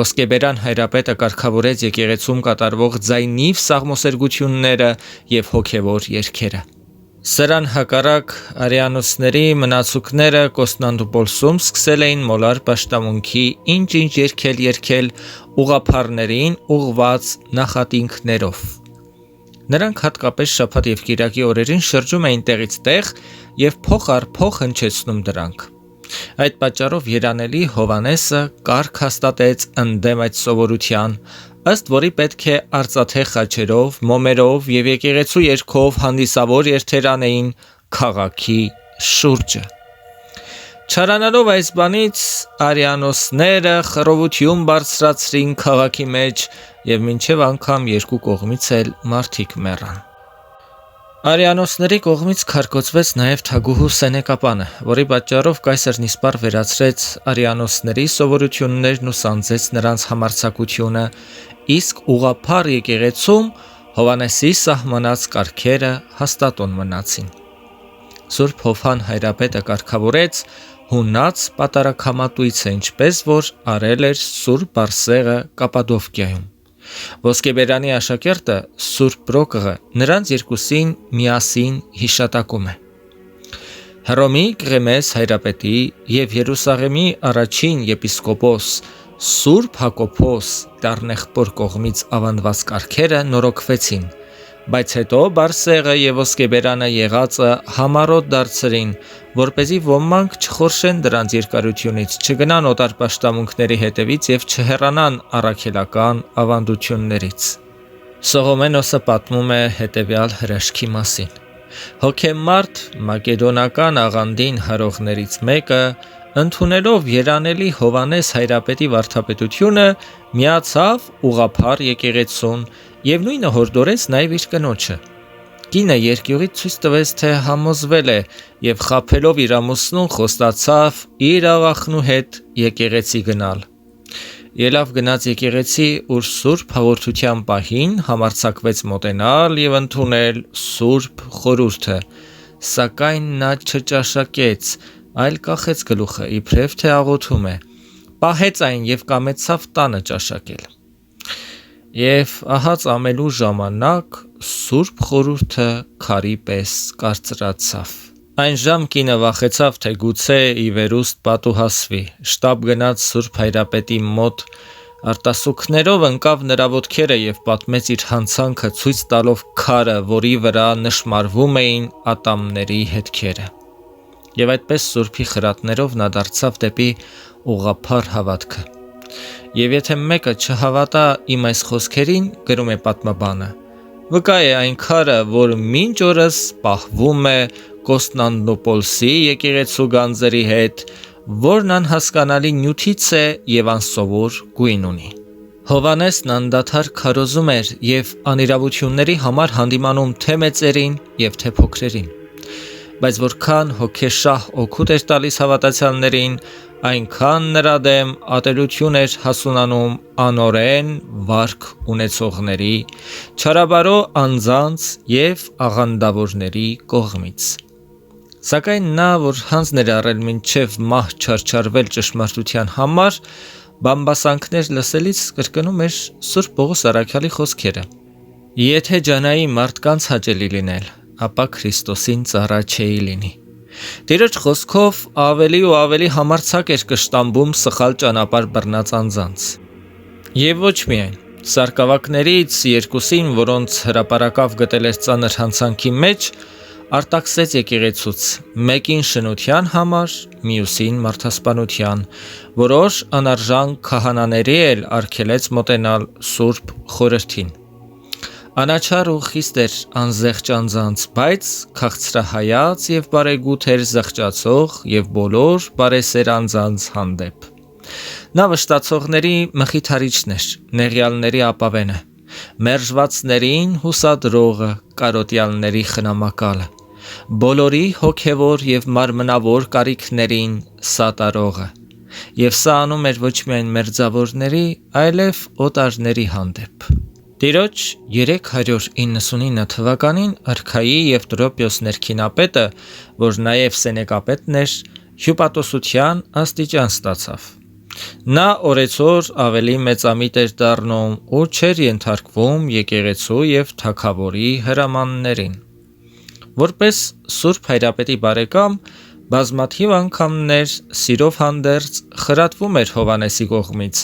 Ոսկեբերան հայրապետը կարգավորեց եկեղեցում կատարվող ձայնիվ սաղմոսերգությունները եւ հոգեվոր երգերը։ Սրան հակառակ արիանոսների մնացուկները Կոստանդնուպոլսում սկսել էին մոլար պաշտամունքի ինչ-ինչ երգել ուղղափառներին ուղված նախատինքներով։ Նրանք հատկապես շաբաթ եւ կիրակի օրերին շրջում էին տեղից տեղ եւ փոխ առ փոխ հնչեցնում դրանք։ Այդ պատճառով երանելի Հովանեսը կարգ հաստատեց ընդդեմ այդ սովորության, ըստ որի պետք է արծաթե խաչերով, մոմերով եւ եկեղեցու երգով հանդիսավոր երթեր անեին քաղաքի շուրջը։ Չարանալով այս բանից արիանոսները խռովություն բարձրացրին քաղաքի մեջ եւ մինչեւ անգամ երկու կողմից էլ մարդիկ մեռան։ Արիանոսների կողմից քարկոծվեց նաև թագուհու Սենեկապանը, որի պատճառով կայսր Նիսպար վերացրեց արիանոսների սովորություններն ու սանձեց նրանց համարձակությունը, իսկ ուղղափառ եկեղեցում Հովանեսի սահմանած կարգերը հաստատուն մնացին։ Սուրբ Հովհան հայրապետը կարգավորեց հունած պատարագամատույցը, ինչպես որ արել էր Սուրբ Բարսեղը Կապադովկիայում։ Ոսկեբերանի աշակերտը Սուրբ Պրոկղը նրանց երկուսին միասին հիշատակում է։ Հռոմի Կղեմես հայրապետի եւ Երուսաղեմի առաջին եպիսկոպոս Սուրբ Հակոբոս Տառնեղբոր կողմից ավանդված կարգերը նորոգվեցին, բայց հետո Բարսեղը եւ Ոսկեբերանը եղածը համառոտ դարձրին, որպեսզի ոմանք չխորշեն դրանց երկարությունից, չգնան օտար պաշտամունքների հետևից եւ չհեռանան առաքելական ավանդություններից։ Սողոմենոսը պատմում է հետևյալ հրաշքի մասին։ Հոգեմարտ մակեդոնական աղանդին հարողներից մեկը, ընդունելով երանելի Հովանես հայրապետի վարդապետությունը, միացավ ուղղափառ եկեղեցուն եւ նույնը հորդորեց նաեւ իր կնոջը։ Կինը երկյուղից ցույց տվեց, թե համոզվել է եւ խաբելով իր ամուսնուն խոստացավ իր աղախնու հետ եկեղեցի գնալ։ Ելավ գնաց եկեղեցի, ուր սուրբ հաղորդության պահին համարձակվեց մոտենալ և ընդունել սուրբ խորհուրդը, սակայն նա չճաշակեց, այլ կախեց գլուխը, իբրև թե աղոթում է, պահեց այն և կամեցավ տանը ճաշակել։ Եվ ահա ծամելու ժամանակ սուրբ խորհուրդը քարի պես կարծրացավ։ Այն ժամ կինը վախեցավ, թե գուցե ի վերուստ պատուհասվի, շտապ գնաց Սուրբ Հայրապետի մոտ, արտասուքներով ընկավ նրա ոտքերը և պատմեց իր հանցանքը, ցույց տալով քարը, որի վրա նշմարվում էին ատամների հետքերը։ Եվ այդպես Սուրբի խրատներով նա դարձավ դեպի ուղղափառ հավատքը։ Եվ եթե մեկը չհավատա իմ այս խոսքերին, գրում է պատմաբանը, վկա է այն քարը, որ մինչ օրս պահվում է Կոստանդնուպոլսի եկեղեցու գանձերի հետ, որն անհասկանալի նյութից է և անսովոր գույն ունի։ Հովհաննեսն անդադար քարոզում էր և անիրավությունների համար հանդիմանում թե մեծերին և թե փոքրերին, բայց որքան հոգեշահ օգուտ էր տալիս հավատացյալներին, այնքան նրա դեմ ատելություն էր հասունանում անօրեն վարք ունեցողների, չարաբարո անձանց և աղանդավորների կողմից։ Սակայն նա, որ հանձն էր առել մինչև մահ չարչարվել ճշմարտության համար, բամբասանքներ լսելիս կրկնում էր Սուրբ Պողոս առաքյալի խոսքերը. «Եթե ջանայի մարդկանց հաճելի լինել, ապա Քրիստոսին ծառա չէի լինի»։ Տիրոջ խոսքով ավելի ու ավելի համարձակ էր կշտամբում սխալ ճանապարհ բռնած անձանց։ Եվ ոչ միայն, սարկավակներից երկուսին, որոնց հրապարակավ գտել էր ծանր հանցանքի մեջ, արտաքսեց եկեղեցուց, մեկին շնության համար, մյուսին մարդասպանության, որոշ անարժան քահանաների էլ արգելեց մոտենալ Սուրբ Խորհրդին։ Անաչառ ու խիստ էր անզեղչ անձանց, բայց քաղցրահայաց և բարեգութ էր զղջացող և բոլոր բարեսեր անձանց հանդեպ։ Նա վշտացողների մխիթարիչն էր, նեղյալների ապավենը, մերժվածներին հուսադրողը, կարոտյալների խնամակալը, բոլորի հոգևոր և մարմնավոր կարիքներին սատարողը։ Եվ սա անում էր ոչ միայն մերձավորների, այլև օտարների հանդեպ։ Տիրոջ 399 թվականին արքայի և Տրոպիոս ներքինապետը, որ նաև սենեկապետն էր, հյուպատոսության աստիճան ստացավ։ Նա օրեցօր ավելի մեծամիտ էր դառնում ու չէր ենթարկվում եկեղեցու և թագավորի հրամաններին։ Որպես Սուրբ Հայրապետի բարեկամ, բազմաթիվ անգամներ սիրով հանդերձ խրատվում էր Հովհաննեսի կողմից,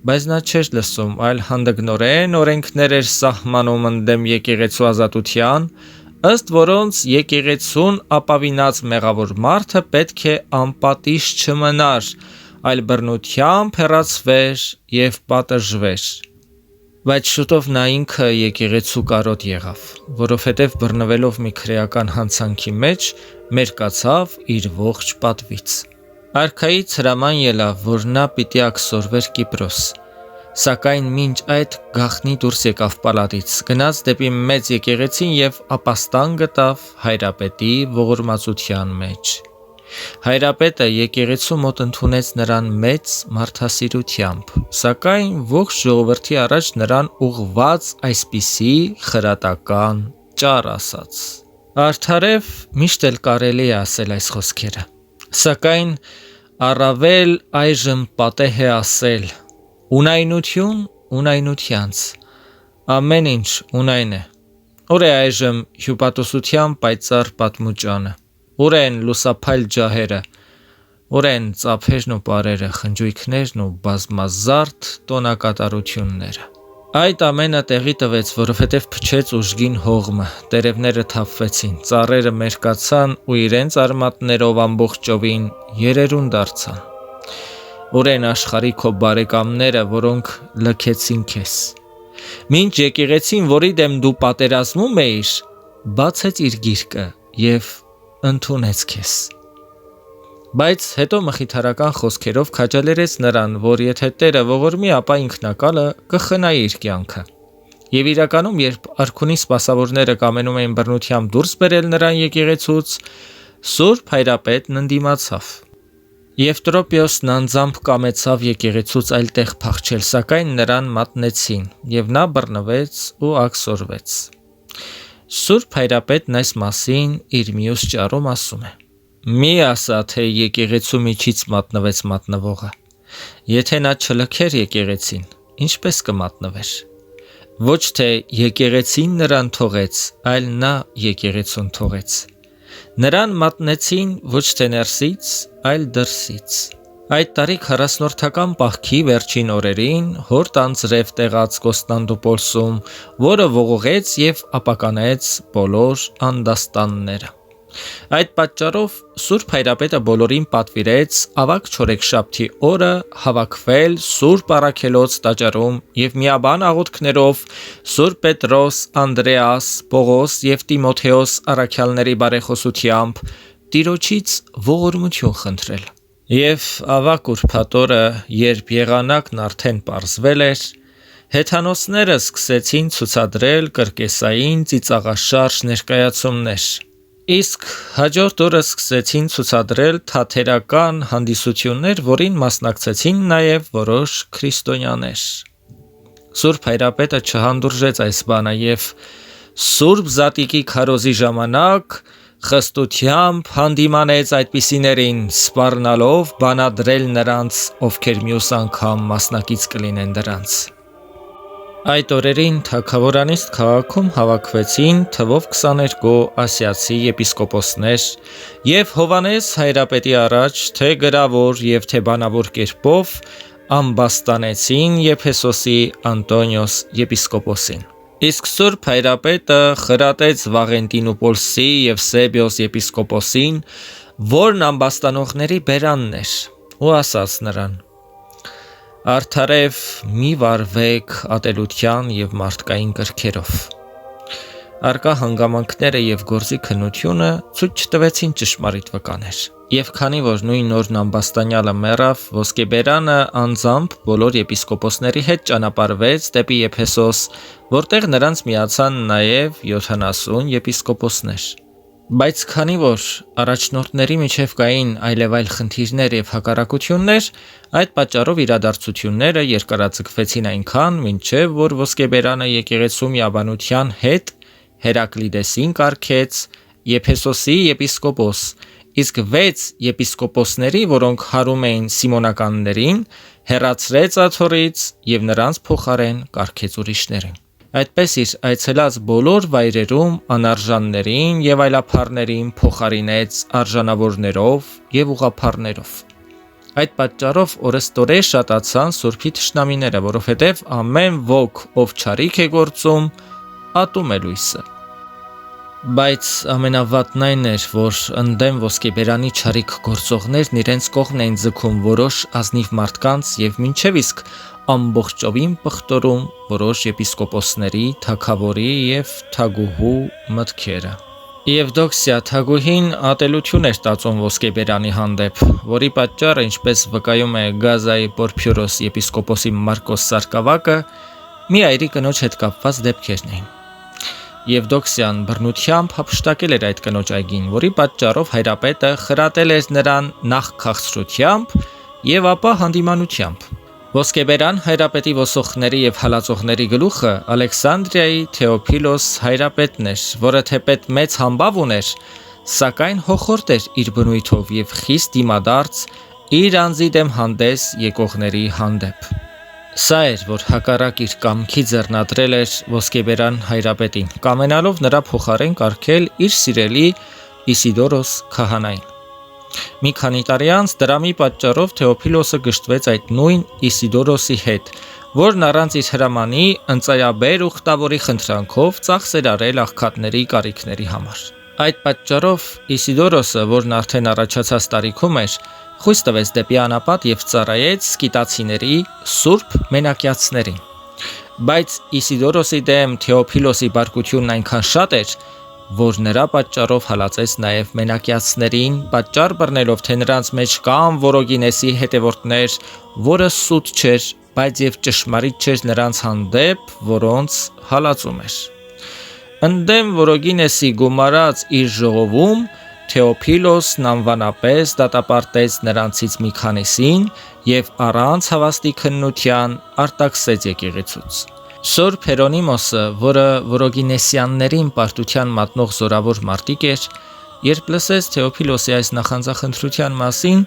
բայց նա չէր լսում, այլ հանդգնորեն օրենքներ էր սահմանում ընդդեմ եկեղեցու ազատության, ըստ որոնց եկեղեցուն ապավինած մեղավոր մարդը պետք է անպատիժ չմնար, այլ բռնությամբ հեռացվեր և պատժվեր։ Բայց շուտով նա ինքը եկեղեցու կարոտ եղավ, որովհետև բռնվելով մի քրեական հանցանքի մեջ, մերկացավ իր ողջ պատվից։ Արքայից հրաման ելավ, որ նա պիտի աքսորվեր Կիպրոս, սակայն մինչ այդ գաղտնի դուրս եկավ պալատից, գնաց դեպի մեծ եկեղեցին և ապաստան գտավ Հայրապետի ողորմածության մեջ։ Հայրապետը եկեղեցու մոտ ընդունեց նրան մեծ մարդասիրությամբ, սակայն ողջ ժողովրդի առաջ նրան ուղղված այսպիսի խրատական ճառ ասաց. Արդարև միշտ էլ կարելի է ասել այս խոսքերը, սակայն առավել այժմ պատեհ է ասել. ունայնություն ունայնությանց, ամեն ինչ ունայն է։ Ուր է այժմ հյուպատոսության պայծառ պատմուճանը, ուր են լուսափայլ ջահերը, ուր են ծափերն ու պարերը, խնջույքներն ու բազմազարդ տոնակատարությունները։ Այդ ամենը տեղի տվեց, որովհետև փչեց ուժգին հողմը, տերևները թափվեցին, ծառերը մերկացան ու իրենց արմատներով ամբողջովին երերուն դարձան։ Ուր են աշխարհի քո բարեկամները, որոնք լքեցին քեզ։ Մինչ եկեղեցին, որի դեմ դու պատերազմում էիր, բացեց իր գիրկը և ընդունեց քեզ։ Բայց հետո մխիթարական խոսքերով քաջալերեց նրան, որ եթե Տերը ողորմի, ապա ինքնակալը կխնայի իր կյանքը։ Եվ իրականում, երբ արքունի սպասավորները կամենում էին բռնությամբ դուրս բերել նրան եկեղեցուց, Սուրբ Հայրապետն ընդդիմացավ։ Եվտրոպիոսն անձամբ կամեցավ եկեղեցուց այլ տեղ փախչել, սակայն նրան մատնեցին, եւ նա բռնվեց ու աքսորվեց։ Սուրբ Հայրապետն այս մասին իր մյուս ճառում ասում է. «Մի ասա, թե եկեղեցու միջից մատնվեց մատնվողը։ Եթե նա չլքեր եկեղեցին, ինչպես կմատնվեր։ Ոչ թե եկեղեցին նրան թողեց, այլ նա եկեղեցուն թողեց։ Նրան մատնեցին ոչ թե ներսից, այլ դրսից»։ Այդ տարի 40-րդական պահքի վերջին օրերին հորդ անձրև տեղաց Կոստանդնուպոլսում, որը ողողեց եւ ապականեց բոլոր անդաստանները։ Այդ պատճառով Սուրբ Հայրապետը բոլորին պատվիրեց ավագ չորեքշաբթի օրը հավաքվել Սուրբ Առաքելոց տաճարում եւ միաբան աղոթքներով Սուրբ Պետրոս, Անդրեաս, Պողոս եւ Տիմոթեոս առաքյալների բարեխոսությամբ Տիրոջից ողորմություն խնդրել։ Եվ ավագ ուրբաթ օրը, երբ եղանակն արդեն պարզվել էր, հեթանոսները սկսեցին ցուցադրել կրկեսային ծիծաղաշարժ ներկայացումներ։ Իսկ հաջորդ օրը սկսեցին ցուցադրել թատերական հանդիսություններ, որին մասնակցեցին նաև որոշ քրիստոնյաներ։ Սուրբ Հայրապետը չհանդուրժեց այս բանը եւ Սուրբ Զատիկի քարոզի ժամանակ խստությամբ հանդիմանեց այդպիսիներին, սպառնալով բանադրել նրանց, ովքեր մյուս անգամ մասնակից կլինեն դրանց։ Այդ օրերին Թագավորանիստ քաղաքում հավաքվեցին թվով 22 ասիացի եպիսկոպոսներ եւ Հովանես Հայրապետի առաջ թե գրավոր եւ թե բանավոր կերպով ամբաստանեցին Եփեսոսի Անտոնիոս եպիսկոպոսին։ Իսկ Սուրբ Հայրապետը խրատեց Վաղենտինուպոլսի եւ Սեբիոս եպիսկոպոսին, որն ամբաստանողների բերանն էր, ու ասաց նրան. «Արդարև մի վարվեք ատելության եւ մարդկային կրքերով»։ Արկա հանգամանքները եւ գործի քննությունը ցույց չտվեցին ճշմարիտ վկաներ։ Եվ քանի որ նույն օրն ամբաստանյալը մեռավ, ոսկեբերանը անձամբ բոլոր եպիսկոպոսների հետ ճանապարհվեց դեպի Եփեսոս, որտեղ նրանց միացան նաեւ 70 եպիսկոպոսներ։ Բայց քանի որ առաջնորդների միջև կային այլևայլ խնդիրներ եւ հակառակություններ, այդ պատճառով իրադարձությունները երկարաձգվեցին այնքան, մինչև որ ոսկեբերանը եկեղեցու միաբանության հետ Հերակլիդեսին կարգեց Եփեսոսի եպիսկոպոս, իսկ 6 եպիսկոպոսների, որոնք հարում էին Սիմոնականներին, հեռացրեց աթոռից եւ նրանց փոխարեն կարգեց ուրիշներին։ Այդպես իր այցելած բոլոր վայրերում անարժաններին եւ այլափառներին փոխարինեց արժանավորներով եւ ուղղափառներով։ Այդ պատճառով օրստորե շատացան Սուրբի թշնամիները, որովհետեւ ամեն ոք, ով չարիք է գործում, ատում է լույսը։ Բայց ամենավատն այն էր, որ ընդդեմ ոսկեբերանի չարիք գործողներն իրենց կողմն էին ձգում որոշ ազնիվ մարդկանց եւ մինչեւ իսկ ամբողջովին պղտորում որոշ եպիսկոպոսների, թագավորի եւ թագուհու մտքերը։ Եվդոքսիա թագուհին ատելություն էր տածում ոսկեբերանի հանդեպ, որի պատճառը, ինչպես վկայում է Գազայի Պորփյուրոս եպիսկոպոսի Մարկոս Սարկավակը, մի այրի կնոջ հետ կապված դեպքերն էին։ Եվդոքսիան բռնությամբ հափշտակել էր այդ կնոջ այգին, որի պատճառով Հայրապետը խրատել էր նրան նախ քաղցրությամբ եւ ապա հանդիմանությամբ։ Ոսկեբերան Հայրապետի ոսողների եւ հալածողների գլուխը Ալեքսանդրիայի Թեոփիլոս Հայրապետն էր, որը թեպետ մեծ համբավ ուներ, սակայն հոխորտ էր իր բնույթով եւ խիստ դիմադարձ իր անձի դեմ հանդես եկողների հանդեպ։ Սա էր, որ հակառակ իր կամքի ձեռնադրել էր ոսկեբերան Հայրապետին, կամենալով նրա փոխարեն կարգել իր սիրելի Իսիդորոս քահանային։ Մի քանի տարի անց դրամի պատճառով Թեոփիլոսը գժտվեց այդ նույն Իսիդորոսի հետ, որն առանց իր հրամանի ընծայաբեր ուխտավորի խնդրանքով ծախս էր արել աղքատների կարիքների համար։ Այդ պատճառով Իսիդորոսը, որն արդեն առաջացած տարիքում էր, խույս տվեց դեպի անապատ եւ ծառայեց սկիտացիների սուրբ մենակյացներին։ Բայց Իսիդորոսի դեմ Թեոփիլոսի բարկությունն այնքան շատ էր, որ նրա պատճառով հալածեց նաև մենակյացներին, պատճառ բռնելով, թե նրանց մեջ կան Որոգինեսի հետևորդներ, որը սուտ չէր, բայց եւ ճշմարիտ չէր նրանց հանդեպ, որոնց հալածում էր։ Ընդդեմ Որոգինեսի գումարած իր ժողովում Թեոփիլոսն անվանապես դատապարտեց նրանցից մի քանիսին և առանց հավաստի քննության արտաքսեց եկեղեցուց։ Սուրբ Հերոնիմոսը, որը Որոգինեսյաններին պարտության մատնող զորավոր մարտիկ էր, երբ լսեց Թեոփիլոսի այս նախանձախնդրության մասին,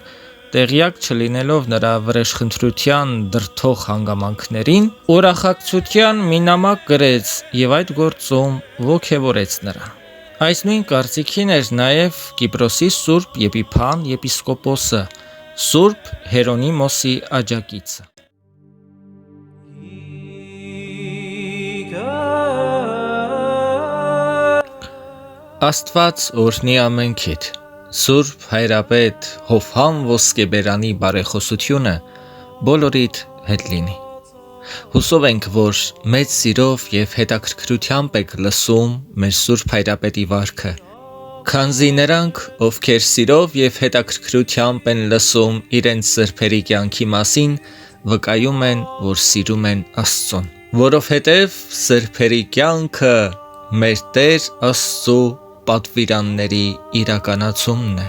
տեղյակ չլինելով նրա վրեժխնդրության դրդող հանգամանքներին, ուրախակցության մի նամակ գրեց և այդ գործում ոգևորեց նրան։ Այս նույն կարծիքին էր նաև Կիպրոսի Սուրբ Եփիփան եպիսկոպոսը, Սուրբ Հերոնիմոսի աջակիցը։ Աստված օրհնի ամենքիդ։ Սուրբ Հայրապետ Հովհան Ոսկեբերանի բարեխոսությունը բոլորիդ հետ լինի։ Հուսով ենք, որ մեծ սիրով և հետաքրքրությամբ եք լսում մեր Սուրբ Հայրապետի վարքը, քանզի նրանք, ովքեր սիրով և հետաքրքրությամբ են լսում իրենց սրբերի կյանքի մասին, վկայում են, որ սիրում են Աստծուն, որովհետև սրբերի կյանքը մեր Տեր Աստծու պատվիրանների իրականացումն է։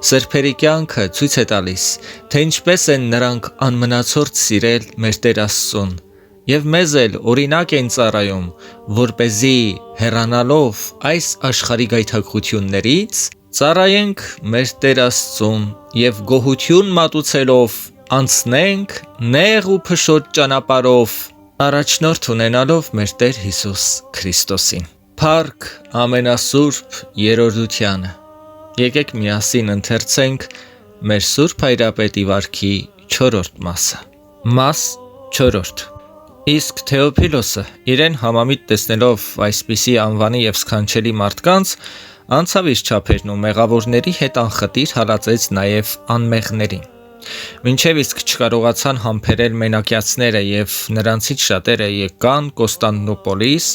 Սրբերի կյանքը ցույց է տալիս, թե ինչպես են նրանք անմնացորդ սիրել մեր Տեր Աստծուն և մեզ էլ օրինակ են ծառայում, որպեսզի հեռանալով այս աշխարհի գայթակղություններից ծառայենք մեր Տեր Աստծուն և գոհություն մատուցելով անցնենք նեղ ու փշոտ ճանապարհով, առաջնորդ ունենալով մեր Տեր Հիսուս Քրիստոսին։ Փառք ամենասուրբ երրորդությանը։ Եկեք միասին ընթերցենք մեր Սուրբ Հայրապետի վարքի 4-րդ մասը։ Մաս 4. Իսկ Թեոփիլոսը իրեն համամիտ տեսնելով այսպիսի անվանի և սքանչելի մարդկանց, անցավ իր չափերն ու մեղավորների հետ անխտիր հալածեց նաև անմեղներին։ Մինչև իսկ չկարողացան համբերել մենակյացները և նրանցից շատերը եկան Կոստանդնուպոլիս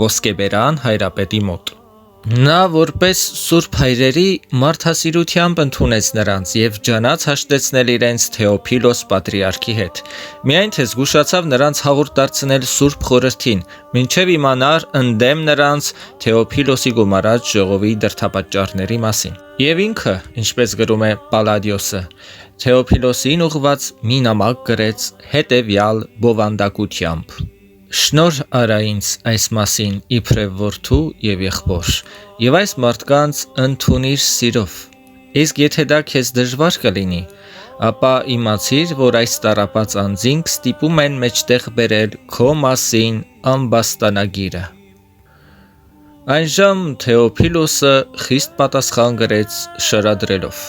Ոսկեբերան Հայրապետի մոտ։ Նա որպես Սուրբ Հայրերի մարդասիրությամբ ընդունեց նրանց և ջանաց հաշտեցնել իրենց Թեոփիլոս պատրիարքի հետ, միայն թե զգուշացավ նրանց հաղորդ դարձնել Սուրբ Խորհրդին, մինչև իմանար ընդդեմ նրանց Թեոփիլոսի գումարած ժողովի դրդապատճառների մասին։ Եվ ինքը, ինչպես գրում է Պալադիոսը, Թեոփիլոսին ուղղված մի նամակ գրեց հետևյալ բովանդակությամբ. «Շնորհ արա ինձ այս մասին իբրև որդու և եղբոր, և այս մարդկանց ընդունիր սիրով, իսկ եթե դա քեզ դժվար կլինի, ապա իմացիր, որ այս տառապած անձինք ստիպում են մեջտեղ բերել քո մասին ամբաստանագիրը»։ Այնժամ Թեոփիլոսը խիստ պատասխան գրեց շարադրելով.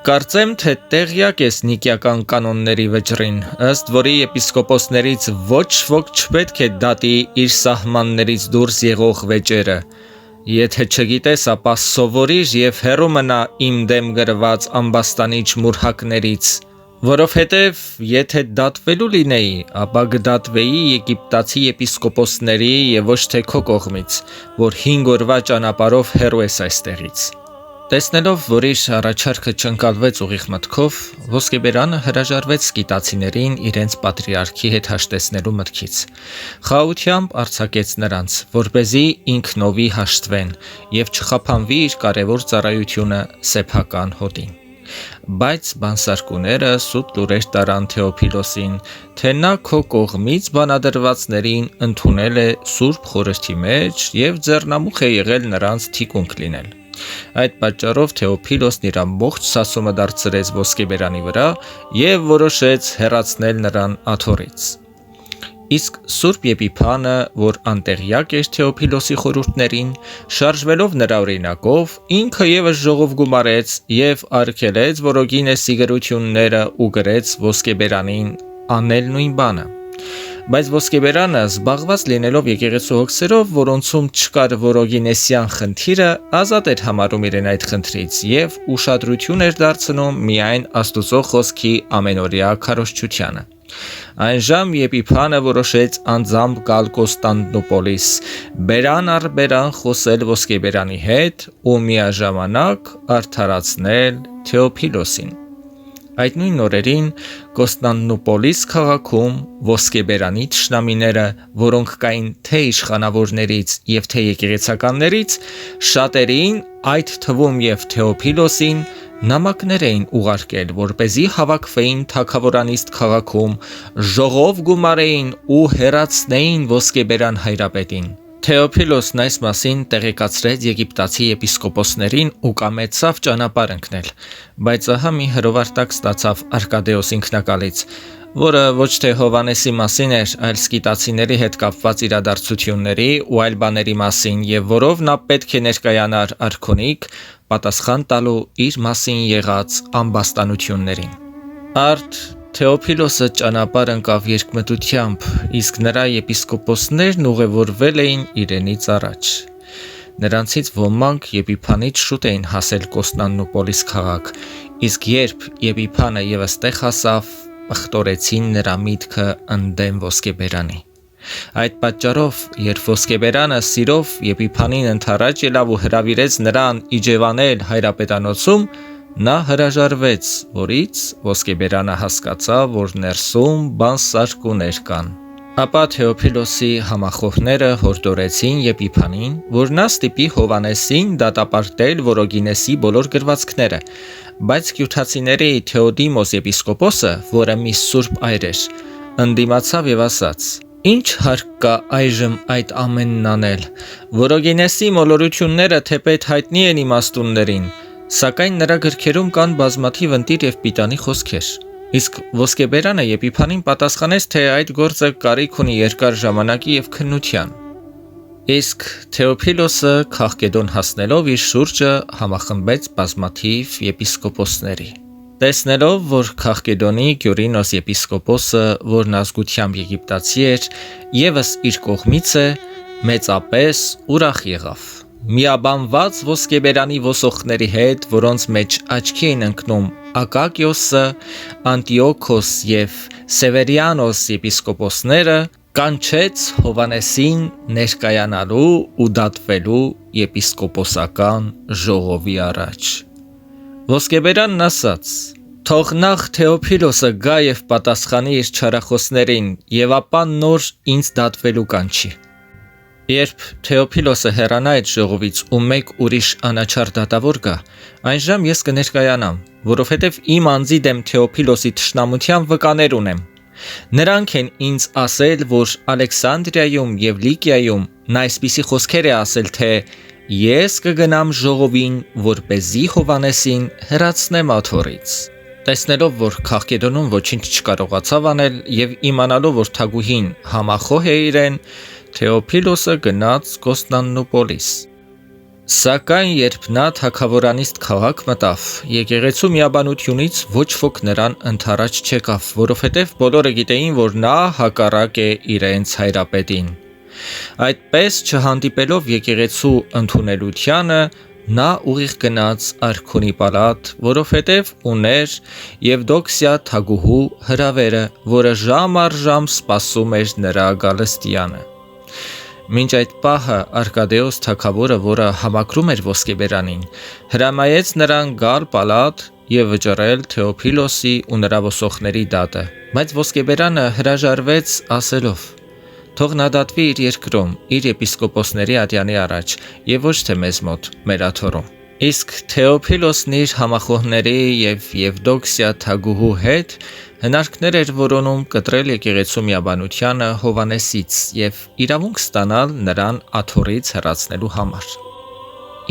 «Կարծեմ, թե տեղյակ ես նիկիական կանոնների վճռին, ըստ որի եպիսկոպոսներից ոչ ոք չպետք է դատի իր սահմաններից դուրս եղող վեճերը։ Եթե չգիտես, ապա սովորիր և հեռու մնա իմ դեմ գրված ամբաստանիչ մուրհակներից, որովհետև եթե դատվելու լինեի, ապա կդատվեի եգիպտացի եպիսկոպոսների և ոչ թե քո կողմից, որ 5 օրվա ճանապարհով հեռու ես այստեղից»։ Տեսնելով, որ իր առաջարկը չընկալվեց ուղիղ մտքով, Ոսկեբերանը հրաժարվեց սկիտացիներին իրենց պատրիարքի հետ հաշտեցնելու մտքից։ Խաղաղությամբ արձակեց նրանց, որպեսզի ինքնովի հաշտվեն և չխափանվի իր կարևոր ծառայությունը սեփական հոտին։ Բայց բանսարկուները սուտ լուրեր տարան Թեոփիլոսին, թե նա քո կողմից բանադրվածներին ընդունել է Սուրբ Խորհրդի մեջ և ձեռնամուխ է եղել նրանց թիկունք լինել։ Այդ պատճառով Թեոփիլոսն իր ամբողջ սասումը դարձրեց Ոսկեբերանի վրա և որոշեց հեռացնել նրան աթոռից։ Իսկ Սուրբ Եփիփանը, որ անտեղյակ էր Թեոփիլոսի խորհուրդներին, շարժվելով նրա օրինակով, ինքը ևս ժողով գումարեց և արգելեց Որոգինեսի գրությունները ու գրեց Ոսկեբերանին անել նույն բանը։ Բայց Ոսկեբերանը, զբաղված լինելով եկեղեցու հոգսերով, որոնցում չկար Որոգինեսյան խնդիրը, ազատ էր համարում իրեն այդ խնդրից և ուշադրություն էր դարձնում միայն Աստուծո խոսքի ամենօրյա քարոզչությանը։ Այնժամ Եփիփանը որոշեց անձամբ գալ Կոստանդնուպոլիս, բերան առ բերան խոսել Ոսկեբերանի հետ ու միաժամանակ արդարացնել Թեոփիլոսին։ Այդ նույն օրերին Կոստանդնուպոլիս քաղաքում ոսկեբերանի թշնամիները, որոնք կային թե իշխանավորներից եւ թե եկեղեցականներից, շատերին, այդ թվում եւ Թեոփիլոսին, նամակներ էին ուղարկել, որպեսզի հավաքվեին թագավորանիստ քաղաքում, ժողով գումարեին ու հեռացնեին ոսկեբերան հայրապետին։ Թեոփիլոսն այս մասին տեղեկացրեց եգիպտացի եպիսկոպոսներին ու կամեցավ ճանապարհ ընկնել, բայց ահա մի հրովարտակ ստացավ Արկադեոս ինքնակալից, որը ոչ թե Հովանեսի մասին էր, այլ սկիտացիների հետ կապված իրադարձությունների ու այլ բաների մասին, եւ որով նա պետք է ներկայանար արքոնիկ, պատասխան տալու իր մասին եղած ամբաստանություններին։ Արդ Թեոփիլոսը ճանապարհ ընկավ երկմտությամբ, իսկ նրա եպիսկոպոսներն ուղևորվել էին իրենից առաջ։ Նրանցից ոմանք Եփիփանից շուտ էին հասել Կոստանդնուպոլիս քաղաք, իսկ երբ Եփիփանը ևս տեղ հասավ, ախտորեցին նրա միտքը ընդդեմ ոսկեբերանի։ Այդ պատճառով, երբ ոսկեբերանը սիրով Եփիփանին ընդառաջ ելավ ու հրավիրեց նրան իջևանել հայրապետանոցում, նա հրաժարվեց, որից ոսկեբերանը հասկացավ, որ ներսում բանսարկուներ կան։ Ապա Թեոփիլոսի համախոհները հորդորեցին Եփիփանին, որ նա ստիպի Հովանեսին դատապարտել Որոգինեսի բոլոր գրվածքները, բայց կյութացիների Թեոդիմոս եպիսկոպոսը, որը մի սուրբ այր էր, ընդդիմացավ եւ ասաց. «Ինչ հարկ կա այժմ այդ ամենն անել։ Որոգինեսի մոլորությունները թեպետ հայտնի են իմաստուններին, սակայն նրա գրքերում կան բազմաթիվ ընտիր եւ պիտանի խոսքեր»։ Իսկ ոսկեբերանը Եփիփանին պատասխանեց, թե այդ գործը կարիք ունի երկար ժամանակի եւ քննության։ Իսկ Թեոփիլոսը Քաղկեդոն հասնելով իր շուրջը համախմբեց բազմաթիվ եպիսկոպոսների։ Տեսնելով, որ Քաղկեդոնի Գյուրինոս եպիսկոպոսը, որն ազգությամբ եգիպտացի էր, ևս իր կողմից է, մեծապես ուրախ եղավ։ Միաբանված ոսկեբերանի ոսողների հետ, որոնց մեջ աչքի էին ընկնում Ակակիոսը, Անտիոքոս եւ Սևերիանոս եպիսկոպոսները, կանչեց Հովանեսին ներկայանալու ու դատվելու եպիսկոպոսական ժողովի առաջ։ Ոսկեբերանն ասաց. «Թող նախ Թեոփիլոսը գա եւ պատասխանի իր չարախոսներին եւ ապա նոր ինձ դատվելու կանչի»։ Երբ Թեոփիլոսը հեռանա այդ ժողովից ու մեկ ուրիշ անաչառ դատավոր գա, այնժամ ես կներկայանամ, որովհետև իմ անձի դեմ Թեոփիլոսի թշնամության վկաներ ունեմ։ Նրանք են ինձ ասել, որ Ալեքսանդրիայում եւ Լիկիայում նա այսպիսի խոսքեր է ասել, թե ես կգնամ ժողովին, որպեսզի Հովանեսին հեռացնեմ աթոռից։ Տեսնելով, որ Քաղկեդոնում ոչինչ չկարողացավ անել եւ իմանալով, որ թագուհին համախոհ է իրեն, Թեոփիլոսը գնաց Կոստանդնուպոլիս։ Սակայն երբ նա թագավորանիստ քաղաք մտավ, եկեղեցու միաբանությունից ոչ ոք նրան ընդառաջ չեկավ, որովհետև բոլորը գիտեին, որ նա հակառակ է իրենց հայրապետին։ Այդպես չհանդիպելով եկեղեցու ընդունելությանը, նա ուղիղ գնաց արքոնի պալատ, որովհետև ուներ Եվդոքսիա թագուհու հրավերը, որը ժամ առ ժամ սպասում էր նրա գալստյանը։ Մինչ այդ պահը Արկադեոս թագավորը, որը համակրում էր ոսկեբերանին, հրամայեց նրան գալ պալատ եւ վճռել Թեոփիլոսի ու նրա ոսողների դատը, բայց ոսկեբերանը հրաժարվեց ասելով. «Թող նա դատվի իր երկրում, իր եպիսկոպոսների ատյանի առաջ եւ ոչ թե մեզ մոտ, մեր աթոռում»։ Իսկ Թեոփիլոսն իր համախոհների եւ Եվդոքսիա թագուհու հետ հնարքներ էր որոնում կտրել եկեղեցու միաբանությանը Հովանեսից եւ իրավունք ստանալ նրան աթոռից հեռացնելու համար։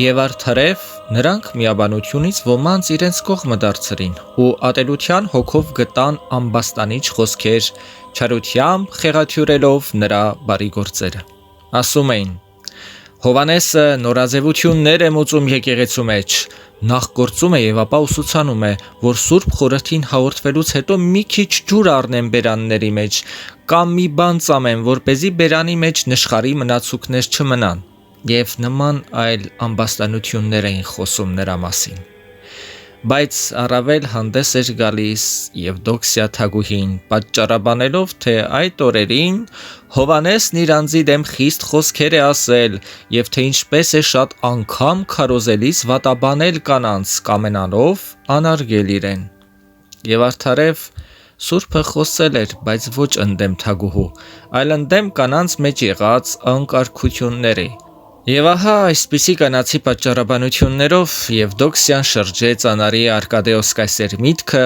Եվ արդարև նրանք միաբանությունից ոմանց իրենց կողմը դարձրին ու ատելության հոգով գտան ամբաստանիչ խոսքեր, չարությամբ խեղաթյուրելով նրա բարի գործերը։ Ասում էին. «Հովանեսը նորաձևություններ է մուծում եկեղեցու մեջ, նախ գործում է եւ ապա ուսուցանում է, որ Սուրբ Խորհրդին հաղորդվելուց հետո մի քիչ ջուր առնեն բերանների մեջ կամ մի բան ծամեն, որպեսզի բերանի մեջ նշխարի մնացուկներ չմնան»։ Եվ նման այլ ամբաստանություններ էին խոսում նրա մասին։ Բայց առավել հանդես էր գալիս Եվդոքսիա թագուհին, պատճառաբանելով, թե այդ օրերին Հովանեսն իր անձի դեմ խիստ խոսքեր է ասել եւ թե ինչպես է շատ անգամ քարոզելիս վատաբանել կանանց, կամենալով անարգել իրեն։ եւ արդարև Սուրբը խոսել էր, բայց ոչ ընդդեմ թագուհու, այլ ընդդեմ կանանց մեջ եղած անկարգությունների։ Եվ ահա այսպիսի կանացի պատճառաբանություններով Եվդոքսիան շրջեց անարի Արկադեոս կայսեր միտքը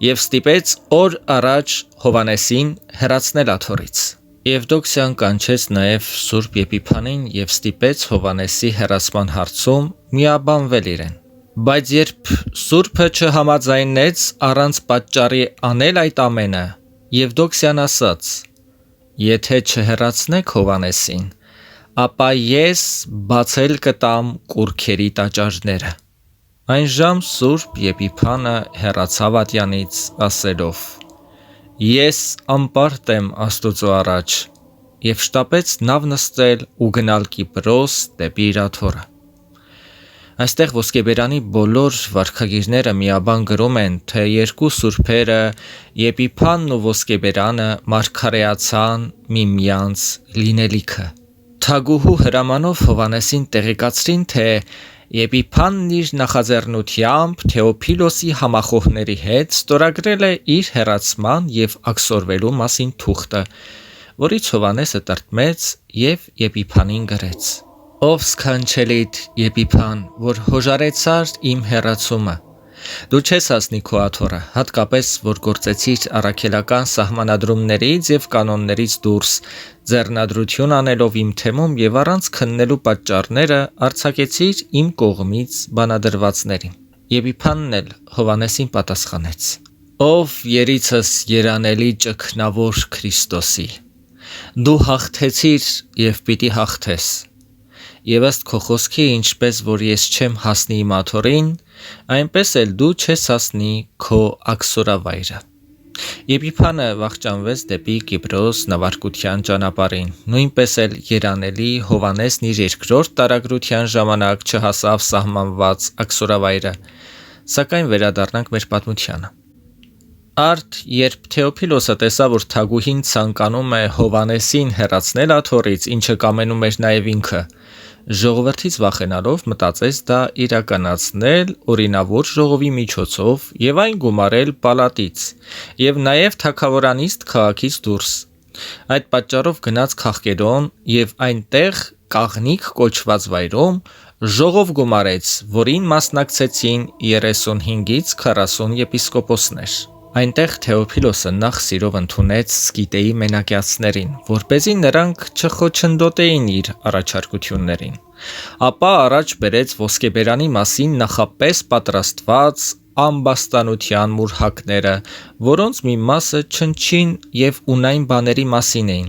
եւ ստիպեց օր առաջ Հովանեսին հեռացնել աթոռից։ Եվդոքսիան կանչեց նաև Սուրբ Եփիփանին եւ ստիպեց Հովանեսի հեռացման հարցում միաբանվել իրեն։ Բայց երբ Սուրբը չհամաձայնեց առանց պատճառի անել այդ ամենը, Եվդոքսիան ասաց. «Եթե չհեռացնեք Հովանեսին, ապա ես բացել կտամ կուռքերի տաճարները»։ Այնժամ Սուրբ Եփիփանը հեռացավ ատյանից ասելով. «Ես անպարտ եմ Աստուծո առաջ», եւ շտապեց նավ նստել ու գնալ Կիպրոս դեպի իր աթոռը։ Այստեղ ոսկեբերանի բոլոր վարքագիրները միաբան գրում են, թե երկու սուրբերը Եփիփանն ու ոսկեբերանը մարգարեացան միմյանց լինելիքը։ Թագուհու հրամանով Հովանեսին տեղեկացրին, թե Եփիփանն իր նախաձեռնությամբ Թեոփիլոսի համախոհների հետ ստորագրել է իր հեռացման եւ աքսորվելու մասին թուղթը, որից Հովանեսը տրտմեց եւ Եփիփանին գրեց. «Ով սքանչելիդ Եփիփան, որ հոժարեցար իմ հեռացումը, դու չես հասնի քո աթոռը, հատկապես որ գործեցիր առաքելական սահմանադրումներից եւ կանոններից դուրս, ձեռնադրություն անելով իմ թեմում եւ առանց քննելու պատճառները արձակեցիր իմ կողմից բանադրվածներին»։ Եփիփանն էլ Հովանեսին պատասխանեց. «Ով երիցս երանելի ճգնավոր Քրիստոսի, դու հաղթեցիր եւ պիտի հաղթես։ Եվ ըստ քո խոսքի, ինչպես որ ես չեմ հասնի իմ աթոռին, այնպես էլ դու չես հասնի քո աքսորավայրը»։ Եփիփանը վախճանվեց դեպի Կիպրոս նավարկության ճանապարհին, նույնպես էլ երանելի Հովանեսն իր երկրորդ տարագրության ժամանակ չհասավ սահմանված աքսորավայրը, սակայն վերադառնանք մեր պատմությանը։ Արդ երբ Թեոփիլոսը տեսավ, որ թագուհին ցանկանում է Հովանեսին հեռացնել աթոռից, ինչը կամենում էր նաև ինքը, ժողովրդից վախենալով մտածեց դա իրականացնել օրինավոր ժողովի միջոցով եւ այն գումարել պալատից եւ նաեւ թագավորանիստ քաղաքից դուրս։ Այդ պատճառով գնաց Քաղկեդոն եւ այնտեղ Կաղնիկ կոչված վայրում ժողով գումարեց, որին մասնակցեցին 35-ից 40 եպիսկոպոսներ։ Այնտեղ Թեոփիլոսը նախ սիրով ընդունեց Սկիտեի մենակյացներին, որպեսզի նրանք չխոչընդոտեին իր առաջարկություններին, ապա առաջ բերեց ոսկեբերանի մասին նախապես պատրաստված ամբաստանության մուրհակները, որոնց մի մասը չնչին եւ ունայն բաների մասին էին,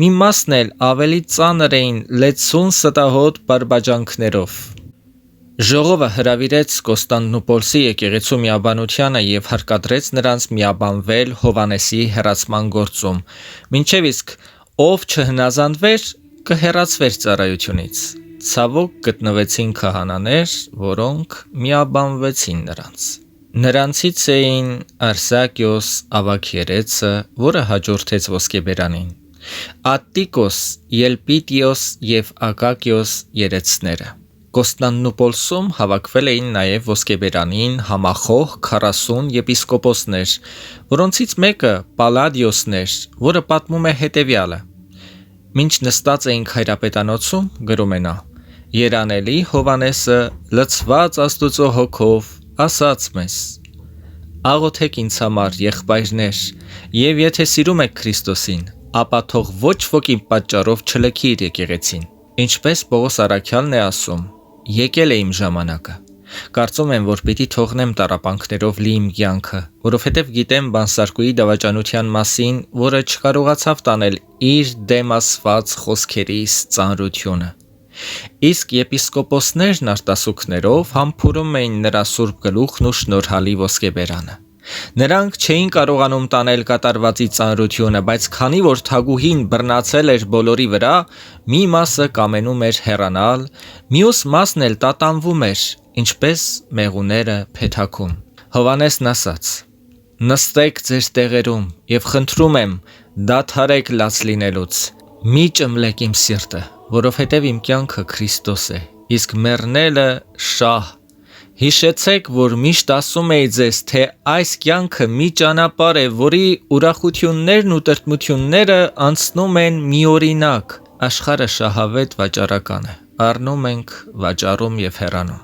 մի մասն էլ ավելի ծանր էին լեցուն ստահոդ բարբաջանքներով։ Ժողովը հրավիրեց Կոստանդնուպոլսի եկեղեցու միաբանությանը եւ հարկադրեց նրանց միաբանվել Հովանեսի հեռացման գործում, մինչեւ իսկ ով չհնազանդվեր կհեռացվեր ծառայությունից։ Ցավոք գտնվեցին քահանաներ, որոնք միաբանվեցին նրանց։ Նրանցից էին Արսակիոս ավագերեցը, որը հաջորդեց ոսկեբերանին, Ատտիկոս, Ելպիտիոս եւ Ակակիոս երեցները։ Կոստանդնուպոլսում հավաքվել էին նաև ոսկեբերանին համախոհ 40 եպիսկոպոսներ, որոնցից մեկը Պալադիոսն էր, որը պատմում է հետևյալը. «Մինչ նստած էինք հայրապետանոցում, գրում է նա, երանելի Հովանեսը լցված Աստուծո հոգով ասաց մեզ. աղոթեք ինձ համար, եղբայրներ, եւ եթե սիրում եք Քրիստոսին, ապա թող ոչ ոք իմ պատճառով չլքի իր եկեղեցին։ Ինչպես Պողոս Առաքյալն է ասում. եկել է իմ ժամանակը։ Կարծում եմ, որ պիտի թողնեմ տառապանքներով լի իմ կյանքը, որովհետև գիտեմ բանսարկուի դավաճանության մասին, որը չկարողացավ տանել իր դեմ ասված խոսքերիս ծանրությունը։ Իսկ եպիսկոպոսներն արտասուքներով համբուրում էին նրա սուրբ գլուխն ու շնորհալի ոսկեբերանը։ Նրանք չէին կարողանում տանել կատարվածի ծանրությունը, բայց քանի որ թագուհին բռնացել էր բոլորի վրա, մի մասը կամենում էր հեռանալ, մյուս մասն էլ տատանվում էր, ինչպես մեղուները փեթակում։ Հովանեսն ասաց. «Նստեք ձեր տեղերում եւ խնդրում եմ, դադարեք լաց լինելուց, մի ճմլեք իմ սիրտը, որովհետև իմ կյանքը Քրիստոս է, իսկ մեռնելը շահ, Հիշեցեք, որ միշտ ասում էի ձեզ, թե այս կյանքը մի ճանապարհ է, որի ուրախություններն ու տրտմությունները անցնում են միօրինակ։ Աշխարհը շահավետ վաճառական է։ Առնում ենք, վաճառում եւ հեռանում։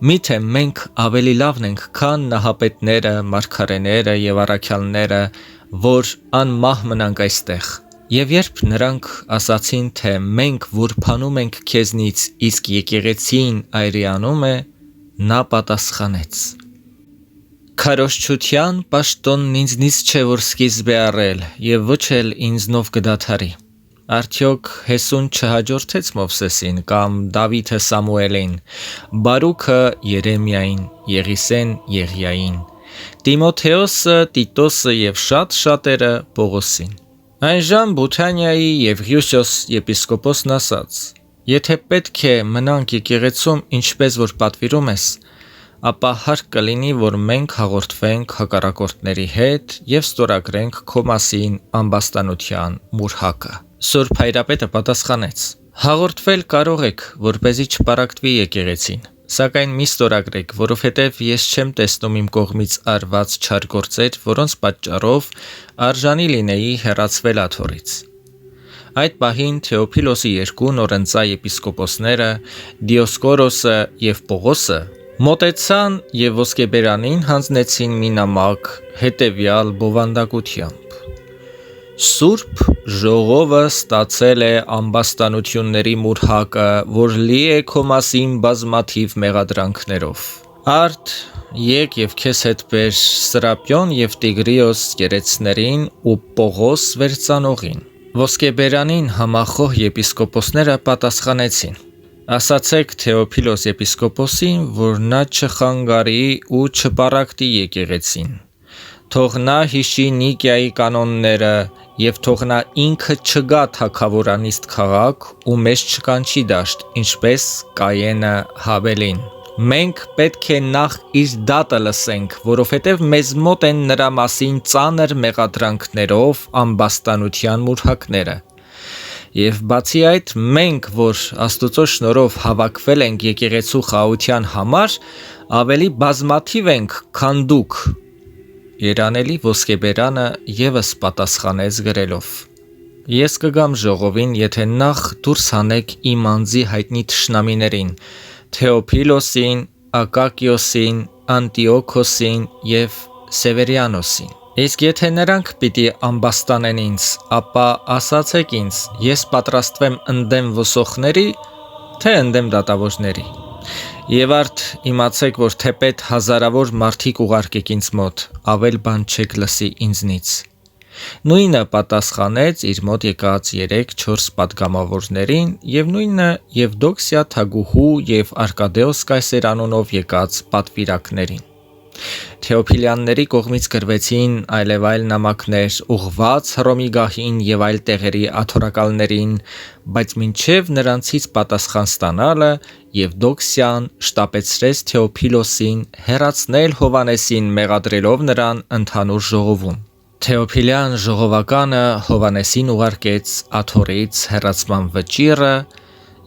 Միթե մենք ավելի լավն ենք, քան նահապետները, մարգարեները եւ առաքյալները, որ անմահ մնանք այստեղ։ Եվ երբ նրանք ասացին, թե մենք որփանում ենք քեզնից, իսկ եկեղեցին այրանում է, նա պատասխանեց. Քարոզչության պաշտոնն ինձնից չէ, որ սկիզբ է առել, եւ ոչ էլ ինձնով կդադարի։ Արդյոք Հեսուն չհաջորդեց Մովսեսին կամ Դավիթը Սամուելին, Բարուքը Երեմիային, Եղիսեն Եղիային, Տիմոթեոսը Տիտոսը եւ շատերը Պողոսին։ Այնժամ Բութանիայի եւ Ղյուսոս եպիսկոպոսն ասաց. Եթե պետք է մնանք եկեղեցում, ինչպես որ պատվիրում ես, ապա հարկ կլինի, որ մենք հաղորդվենք հակառակորդների հետ եւ ստորագրենք քո մասին ամբաստանության մուրհակը։ Սուրբ Հայրապետը պատասխանեց. Հաղորդվել կարող եք, որպեսզի չպարակտվի եկեղեցին, սակայն մի ստորագրեք, որովհետև ես չեմ տեսնում իմ կողմից արված չար գործեր, որոնց պատճառով արժանի լինեի հեռացվել աթոռից։ Այդ պահին Թեոփիլոսի երկու նորընծայ եպիսկոպոսները, Դիոսկորոսը եւ Պողոսը, մոտեցան եւ ոսկեբերանին հանձնեցին մի նամակ հետեւյալ բովանդակությամբ. Սուրբ ժողովը ստացել է ամբաստանությունների մուրհակը, որ լի է քո մասին բազմաթիվ մեղադրանքներով։ Արդ եկ եւ քեզ հետ բեր Սրապիոն եւ Տիգրիոս երեցներին ու Պողոս վերծանողին։ Ոսկեբերանին համախոհ եպիսկոպոսները պատասխանեցին. Ասացեք Թեոփիլոս եպիսկոպոսին, որ նա չխանգարի ու չպարակտի եկեղեցին։ Թող նա հիշի Նիկիայի կանոնները եւ թող նա ինքը չգա թագավորանիստ քաղաք ու մեզ չկանչի դաշտ, ինչպես Կայենը Հաբելին։ Մենք պետք է նախ իր դատը լսենք, որովհետև մեզ մոտ են նրա մասին ծանր մեղադրանքներով ամբաստանության մուրհակները։ Եվ բացի այդ, մենք, որ Աստուծո շնորհով հավաքվել ենք եկեղեցու խաղաղության համար, ավելի բազմաթիվ ենք, քան դուք։ Երանելի ոսկեբերանը ևս պատասխանեց գրելով. Ես կգամ ժողովին, եթե նախ դուրս հանեք իմ անձի հայտնի թշնամիներին, Թեոփիլոսին, Ակակիոսին, Անտիոքոսին եւ Սևերյանոսին։ Իսկ եթե նրանք պիտի ամբաստանեն ինձ, ապա ասացեք ինձ, ես պատրաստվեմ ընդդեմ ոսողների, թե ընդդեմ դատավորների։ Եվ արդ իմացեք, որ թեպետ հազարավոր մարդիկ ուղարկեք ինձ մոտ, ավել բան չեք լսի ինձնից։ Նույնը պատասխանեց իր մոտ եկած 3-4 պատգամավորներին եւ նույնը Եվդոքսիա թագուհու եւ Արկադեոս կայսեր անունով եկած պատվիրակներին։ Թեոփիլյանների կողմից գրվեցին այլևայլ նամակներ ուղված Հռոմի գահին եւ այլ տեղերի աթոռակալներին, բայց մինչեւ նրանցից պատասխան ստանալը Եվդոքսիան շտապեցրեց Թեոփիլոսին հեռացնել Հովանեսին մեղադրելով նրան ընդհանուր ժողովում։ Թեոփիլյան ժողովականը Հովանեսին ուղարկեց աթոռից հեռացման վճիռը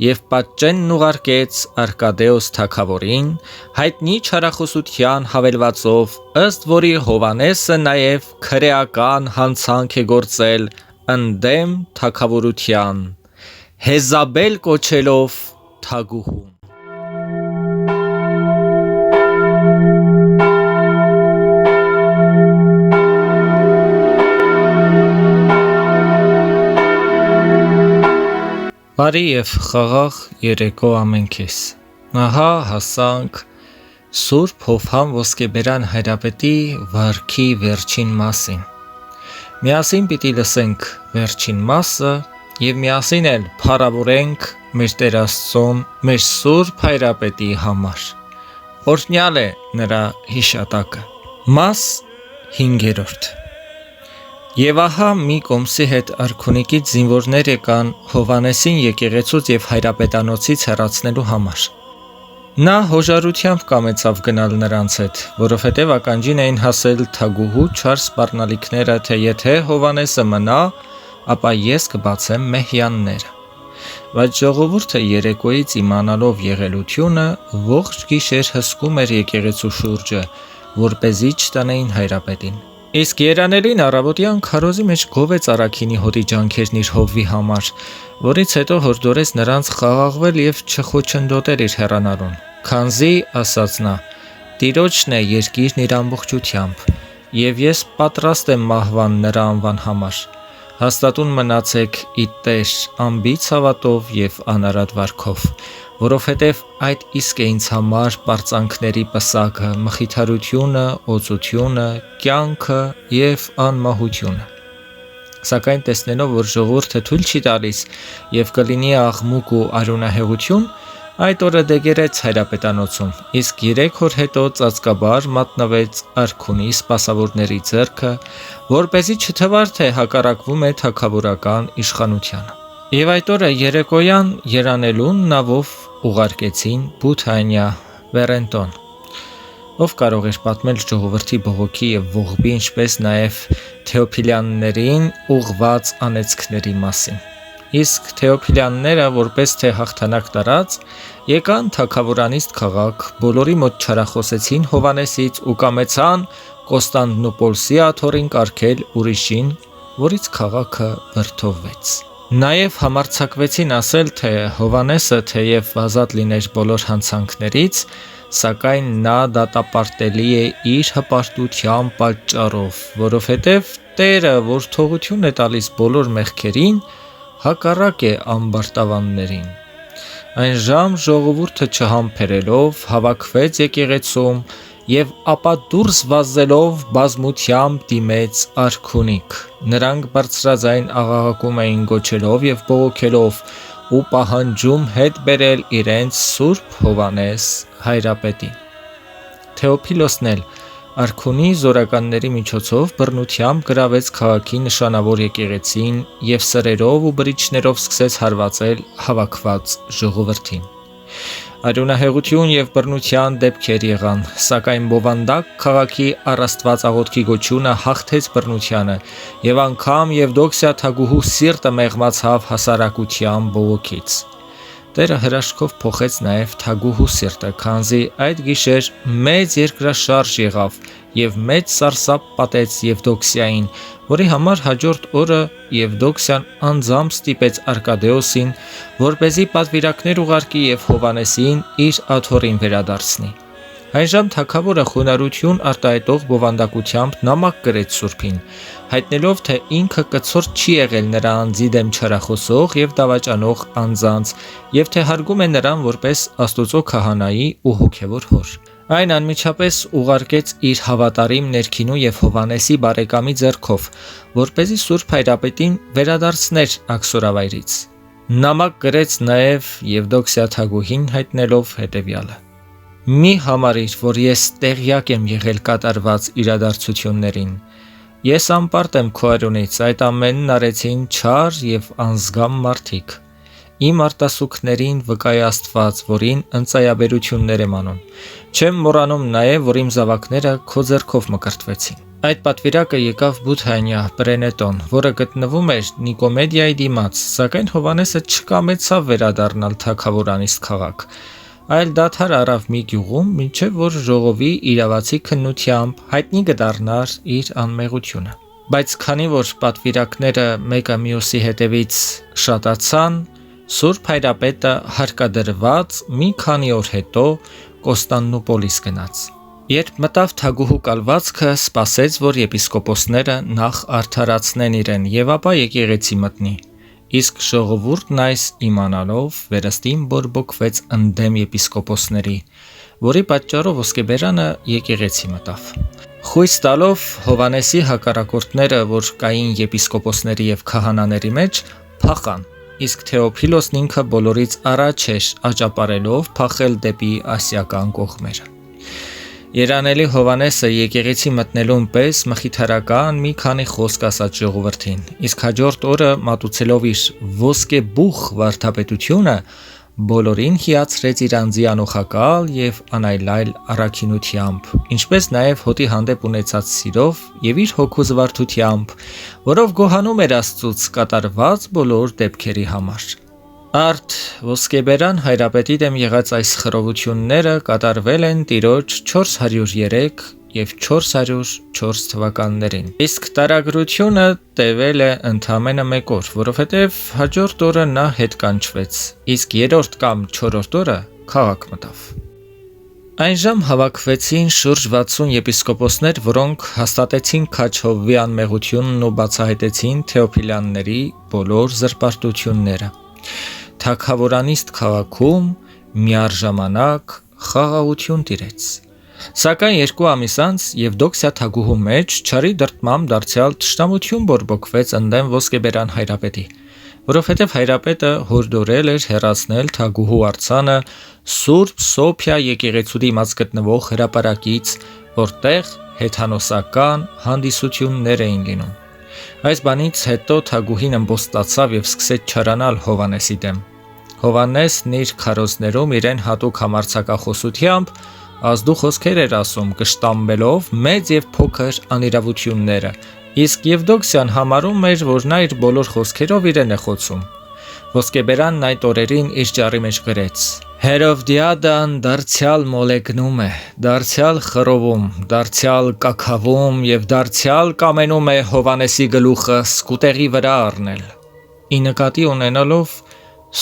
եւ պատճենն ուղարկեց Արկադեոս թագավորին հայտնի չարախոսության հավելվածով, ըստ որի Հովանեսը նաեւ քրեական հանցանք է գործել ընդդեմ թագավորության, Հեզաբել կոչելով թագուհուն։ Բարի եւ խաղաղ երեկո ամենքես։ Ահա հասանք Սուրբ Հովհան ոսկեբերան հայրապետի վարքի վերջին մասին։ Միասին պիտի լսենք վերջին մասը եւ միասին էլ փառավորենք մեր Տեր Աստծուն, մեր Սուրբ Հայրապետի համար։ Օրհնյալ է նրա հիշատակը։ Մաս 5. Եվ ահա մի կոմսի հետ արքունիկից զինվորներ եկան Հովանեսին եկեղեցուց եւ հայրապետանոցից հեռացնելու համար։ Նա հոժարությամբ կամեցավ գնալ նրանց հետ, որովհետև ականջին էին հասել թագուհու չար սպառնալիքները, թե եթե Հովանեսը մնա, ապա ես կբացեմ մեհյանները։ բայց ժողովուրդը երեկոյից իմանալով եղելությունը ողջ գիշեր հսկում էր եկեղեցու շուրջը, որպեսզի չտանեին Հայրապետին։ Իսկ երանելին առավոտյան քարոզի մեջ գովեց Արաքինի հոտի ջանքերն իր հովվի համար, որից հետո հորդորեց նրանց խաղաղվել եւ չխոչընդոտել իր հեռանալուն։ Քանզի, ասաց նա, Տիրոջն է երկիրն իր ամբողջությամբ, եւ ես պատրաստ եմ մահվան նրա անվան համար։ Հաստատուն մնացեք ի Տեր անբիծ հավատով եւ անարատ վարքով, որովհետեւ այդ իսկ է ինձ համար պարծանքների պսակը, մխիթարությունը, օծությունը, կյանքը եւ անմահությունը։ Սակայն տեսնելով, որ ժողովուրդը թույլ չի տալիս եւ կլինի աղմուկ ու արյունահեղություն, այդ օրը դեգերեց Հայրապետանոցում, իսկ 3 օր հետո ծածկաբար մատնվեց արքունի սպասավորների ձեռքը, որպեսզի չթվար, թե հակառակվում է թագավորական իշխանությանը։ Եվ այդ օրը երեկոյան երանելուն նավով ուղարկեցին Բութանիա Վերենտոն, ով կարող էր պատմել ժողովրդի բողոքի եւ ողբի, ինչպես նաեւ Թեոփիլյաններին ուղված անեծքների մասին։ Իսկ Թեոփիլյանները, որպես թե հաղթանակ տարած, եկան թագավորանիստ քաղաք, բոլորի մոտ չարախոսեցին Հովանեսից ու կամեցան Կոստանդնուպոլսի աթոռին կարգել ուրիշին, որից քաղաքը վրդովվեց։ Նաև համարձակվեցին ասել, թե Հովանեսը թեև ազատ լիներ բոլոր հանցանքներից, սակայն նա դատապարտելի է իր հպարտության պատճառով, որովհետև Տերը, որ թողություն է տալիս բոլոր մեղքերին, հակառակ է ամբարտավաններին։ Այն ժամ ժողովուրդը չհամբերելով հավաքվեց եկեղեցում եւ ապա դուրս վազելով բազմությամբ դիմեց արքունիք։ Նրանք բարձրաձայն աղաղակում էին գոչելով եւ բողոքելով ու պահանջում հետ բերել իրենց Սուրբ Հովանես Հայրապետին։ Թեոփիլոսն էլ արքունի զորականների միջոցով բռնությամբ գրավեց քաղաքի նշանավոր եկեղեցին եւ սրերով ու բրիչներով սկսեց հարվածել հավաքված ժողովրդին։ Արյունահեղություն եւ բռնության դեպքեր եղան, սակայն բովանդակ քաղաքի առաստված աղոթքի գոչյունը հաղթեց բռնությանը եւ անգամ Եվդոքսիա թագուհու սիրտը մեղմացավ հասարակության բողոքից։ Տերը հրաշքով փոխեց նաև թագուհու սիրտը, քանզի այդ գիշեր մեծ երկրաշարժ եղավ եւ մեծ սարսափ պատեց Եվդոքսիային, որի համար հաջորդ օրը Եվդոքսիան անձամբ ստիպեց Արկադեոսին, որպեսզի պատվիրակներ ուղարկի եւ Հովանեսին իր աթոռին վերադարձնի։ Այժմ թագավորը խոնարհություն արտահայտող բովանդակությամբ նամակ գրեց Սուրբին, հայտնելով, թե ինքը կցորդ չի եղել նրա անձի դեմ չարախոսող եւ դավաճանող անձանց, եւ թե հարգում է նրան որպես Աստուծո քահանայի ու հոգևոր հոր։ Այն անմիջապես ուղարկեց իր հավատարիմ ներքինու եւ Հովանեսի բարեկամի ձեռքով, որպեսզի Սուրբ Հայրապետին վերադարձներ Աքսորավայրից։ Նամակ գրեց նաեւ Եվդոքսիա թագուհին, հայտնելով հետեւյալը. Մի համարիր, որ ես տեղյակ եմ եղել կատարված իրադարձություններին։ Ես անպարտ եմ քո արյունից, այդ ամենն արեցին չար եւ անզգամ մարդիկ։ Իմ արտասուքներին վկայ Աստված, որին ընծայաբերություններ եմ անում։ Չեմ մոռանում նաեւ, որ իմ զավակները քո ձեռքով մկրտվեցին։ Այդ պատվիրակը եկավ Բութանիա Պրենետոն, որը գտնվում էր Նիկոմեդիայի դիմաց, սակայն Հովանեսը չկամեցավ վերադառնալ թագավորանիստ քաղաք, այլ դադար առավ մի գյուղում, մինչև որ ժողովի իրավացի քննությամբ հայտնի կդառնար իր անմեղությունը։ Բայց քանի որ պատվիրակները մեկը մյուսի հետևից շատացան, Սուրբ Հայրապետը հարկադրված մի քանի օր հետո Կոստանդնուպոլիս գնաց։ Երբ մտավ թագուհու կալվածքը, սպասեց, որ եպիսկոպոսները նախ արդարացնեն իրեն եւ ապա եկեղեցի մտնի։ Իսկ ժողովուրդն այս իմանալով վերստին բորբոքվեց ընդդեմ եպիսկոպոսների, որի պատճառով ոսկեբերանը եկեղեցի մտավ։ Խույս տալով Հովանեսի հակառակորդները, որ կային եպիսկոպոսների եւ քահանաների մեջ, փախան, իսկ Թեոփիլոսն ինքը բոլորից առաջ էր աճապարելով փախել դեպի ասիական կողմերը։ Երանելի Հովանեսը եկեղեցի մտնելուն պես մխիթարական մի քանի խոսք ասաց ժողովրդին, իսկ հաջորդ օրը մատուցելով իր ոսկե բուխ վարդապետությունը, բոլորին հիացրեց իր անձի անոխակալ եւ անայլայլ առաքինությամբ, ինչպես նաեւ հոտի հանդեպ ունեցած սիրով եւ իր հոգու զվարթությամբ, որով գոհանում էր Աստծուց կատարված բոլոր դեպքերի համար։ Արդ ոսկեբերան հայրապետի դեմ եղած այս խռովությունները կատարվել են տիրոջ 403 և 404 թվականներին։ Իսկ տարագրությունը տևել է ընդամենը 1 օր, որովհետև հաջորդ օրը նա հետ կանչվեց, իսկ 3-րդ կամ 4-րդ օրը քաղաք մտավ։ Այնժամ հավաքվեցին շուրջ 60 եպիսկոպոսներ, որոնք հաստատեցին Քաչհովվի անմեղությունն ու բացահայտեցին Թեոփիլյանների բոլոր զրպարտությունները։ Թագավորանիստ քաղաքում միառժամանակ խաղաղություն տիրեց։ Սակայն 2 ամիս անց Եվդոքսիա թագուհու մեջ չարի դրդմամբ դարձյալ թշնամություն բորբոքվեց ընդդեմ ոսկեբերան հայրապետի, որովհետև հայրապետը հորդորել էր հեռացնել թագուհու արձանը Սուրբ Սոփիա եկեղեցու դիմաց գտնվող հրապարակից, որտեղ հեթանոսական հանդիսություններ էին լինում։ Այս բանից հետո թագուհին ըմբոստացավ և սկսեց չարանալ Հովհաննեսի դեմ։ Հովհաննեսն իր քարոզներում իրեն հատուկ համարձակախոսությամբ ազդու խոսքեր էր ասում, կշտամբելով մեծ և փոքր անիրավությունները, իսկ Եվդոքսիան համարում էր, որ նա իր բոլոր խոսքերով իրեն է խոցում։ Ոսկեբերանն այդ օրերին իր ջառի մեջ գրեց. «Հերովդիադան դարձյալ մոլեգնում է, դարձյալ խռովում, դարձյալ կաքավում և դարձյալ կամենում է Հովհաննեսի գլուխը սկուտեղի վրա առնել»։ Ի նկատի ունենալով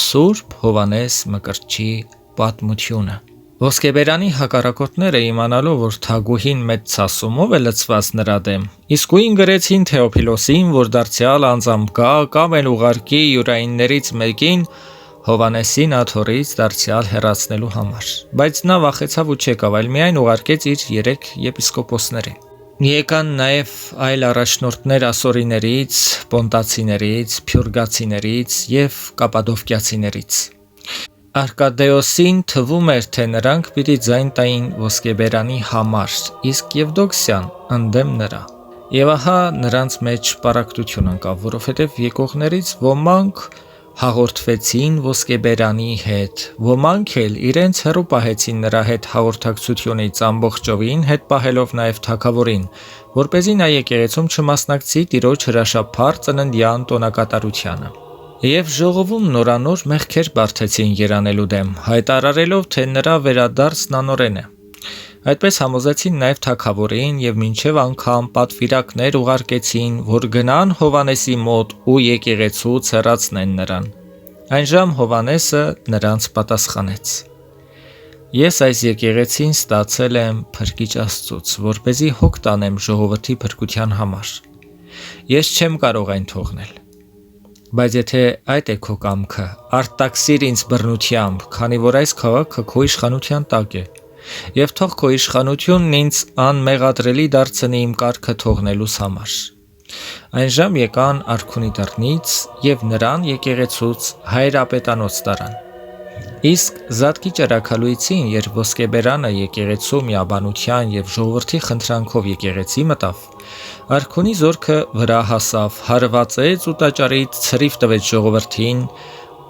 Սուրբ Հովհաննես Մկրտչի պատմությունը։ Ոսկեբերանի հակառակորդները իմանալով, որ թագուհին մեծ ցասումով է լցված նրա դեմ, իսկույն գրեցին Թեոփիլոսին, որ դարձյալ անձամբ գա կամ էլ ուղարկի յուրայիններից մեկին Հովհաննեսին աթոռից դարձյալ հեռացնելու համար, բայց նա վախեցավ ու չեկավ, այլ միայն ուղարկեց իր 3 եպիսկոպոսներին։ Եկան նաև այլ առաջնորդներ ասորիներից, պոնտացիներից, փյուրգացիներից և կապադովկիացիներից։ Արկադեոսին թվում էր, թե նրանք պիտի ձայն տային ոսկեբերանի համար, իսկ Եվդոքսիան ընդդեմ նրա։ Եվ ահա նրանց մեջ պառակտություն ընկավ, որովհետև եկողներից ոմանք հաղորդվեցին ոսկեբերանի հետ, ոմանք էլ իրենց հեռու պահեցին նրա հետ հաղորդակցությունից, ամբողջովին հետ պահելով նաև թագավորին, որպեսզի նա եկեղեցում չմասնակցի տիրոջ հրաշափառ ծննդյան տոնակատարությանը։ Եվ ժողովում նորանոր մեղքեր բարդեցին երանելու դեմ, հայտարարելով, թե նրա վերադարձն անօրեն է։ Այդպես համոզեցին նաև թագավորին և մինչև անգամ պատվիրակներ ուղարկեցին, որ գնան Հովհաննեսի մոտ ու եկեղեցուց հեռացնեն նրան։ Այնժամ Հովհաննեսը նրանց պատասխանեց. «Ես այս եկեղեցին ստացել եմ Փրկիչ Աստծուց, որպեսզի հոգ տանեմ ժողովրդի փրկության համար։ Ես չեմ կարող այն թողնել։ Բայց եթե այդ է քո կամքը, արտաքսիր ինձ բռնությամբ, քանի որ այս քաղաքը քո իշխանության տակ է, և թող քո իշխանությունն ինձ անմեղադրելի դարձնի իմ կարգը թողնելուս համար»։ Այնժամ եկան արքունի դռնից և նրան եկեղեցուց հայրապետանոց տարան։ Իսկ Զատկի ճրագալույցին, երբ ոսկեբերանը եկեղեցու միաբանության և ժողովրդի խնդրանքով եկեղեցի մտավ, արքունի զորքը վրա հասավ, հարվածեց ու տաճարից ցրիվ տվեց ժողովրդին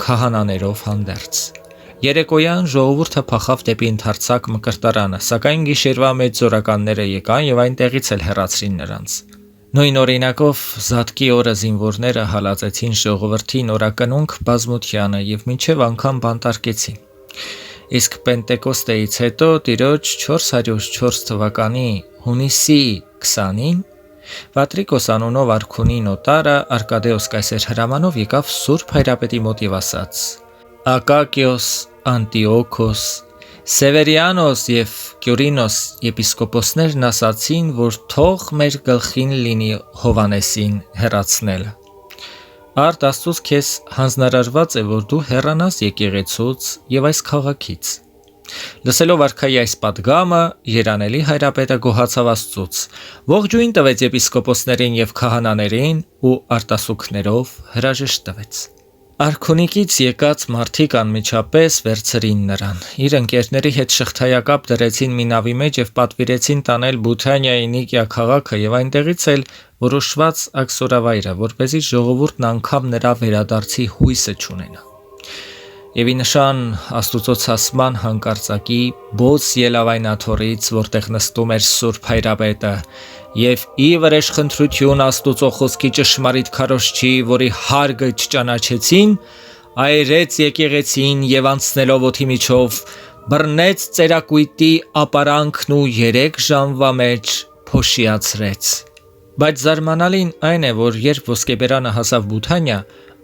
քահանաներով հանդերձ։ Երեկոյան ժողովուրդը փախավ դեպի ընդարձակ մկրտարանը, սակայն գիշերվա մեծ զորականները եկան և այնտեղից էլ հեռացրին նրանց։ Նույն օրինակով Զատկի օրը զինվորները հալածեցին ժողովրդին օրակնունք բազմությանը և մինչև անգամ բանտարկեցին։ Իսկ Պենտեկոստեից հետո տիրոջ 404 թվականի հունիսի 20-ին Պատրիկոս անունով արքունի նոտարը Արկադեոս կայսեր հրամանով եկավ Սուրբ Հայրապետի մոտ և ասաց. «Ակակիոս, Անտիոքոս, Սևերիանոս և Կյուրինոս եպիսկոպոսներն ասացին, որ թող մեր գլխին լինի Հովհաննեսին հեռացնելը։ Արդ Աստծուց քեզ հանձնարարված է, որ դու հեռանաս եկեղեցուց և այս քաղաքից»։ Լսելով արքայի այս պատգամը, երանելի հայրապետը գոհացավ Աստծուց, ողջույն տվեց եպիսկոպոսներին և քահանաներին ու արտասուքներով հրաժեշտ տվեց։ Արքունիքից եկած մարդիկ անմիջապես վերցրին նրան, իր ընկերների հետ շղթայակապ դրեցին մի նավի մեջ և պատվիրեցին տանել Բութանիայի Նիկիա քաղաքը և այնտեղից էլ որոշված աքսորավայրը, որպեսզի ժողովուրդն անգամ նրա վերադարձի հույսը չունենա։ Եվ ի նշան Աստուծո ցասման հանկարծակի բոց ելավ այն աթոռից, որտեղ նստում էր Սուրբ Հայրապետը, և ի վրեժխնդրություն Աստուծո խոսքի ճշմարիտ քարոզչի, որի հարգը չճանաչեցին, այրեց եկեղեցին եւ անցնելով օդի միջով բռնեց ծերակույտի ապարանքն ու 3 ժամվա մեջ փոշիացրեց։ Բայց զարմանալին այն է, որ երբ ոսկեբերանը հասավ Բութանիա,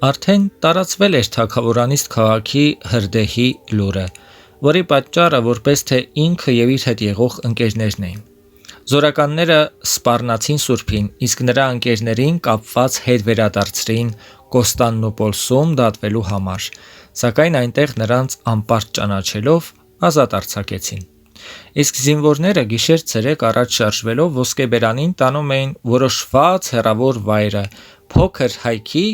արդեն տարածվել էր թագավորանիստ քաղաքի հրդեհի լուրը, որի պատճառը որպես թե ինքը եւ իր հետ եղող ընկերներն էին։ Զորականները սպառնացին Սուրբին, իսկ նրա ընկերներին կապված հետ վերադարձրին Կոստանդնուպոլսում դատվելու համար, սակայն այնտեղ նրանց անպարտ ճանաչելով ազատ արձակեցին։ Իսկ զինվորները գիշեր-ցերեկ առաջ շարժվելով ոսկեբերանին տանում էին որոշված հեռավոր վայրը, փոքր հայքի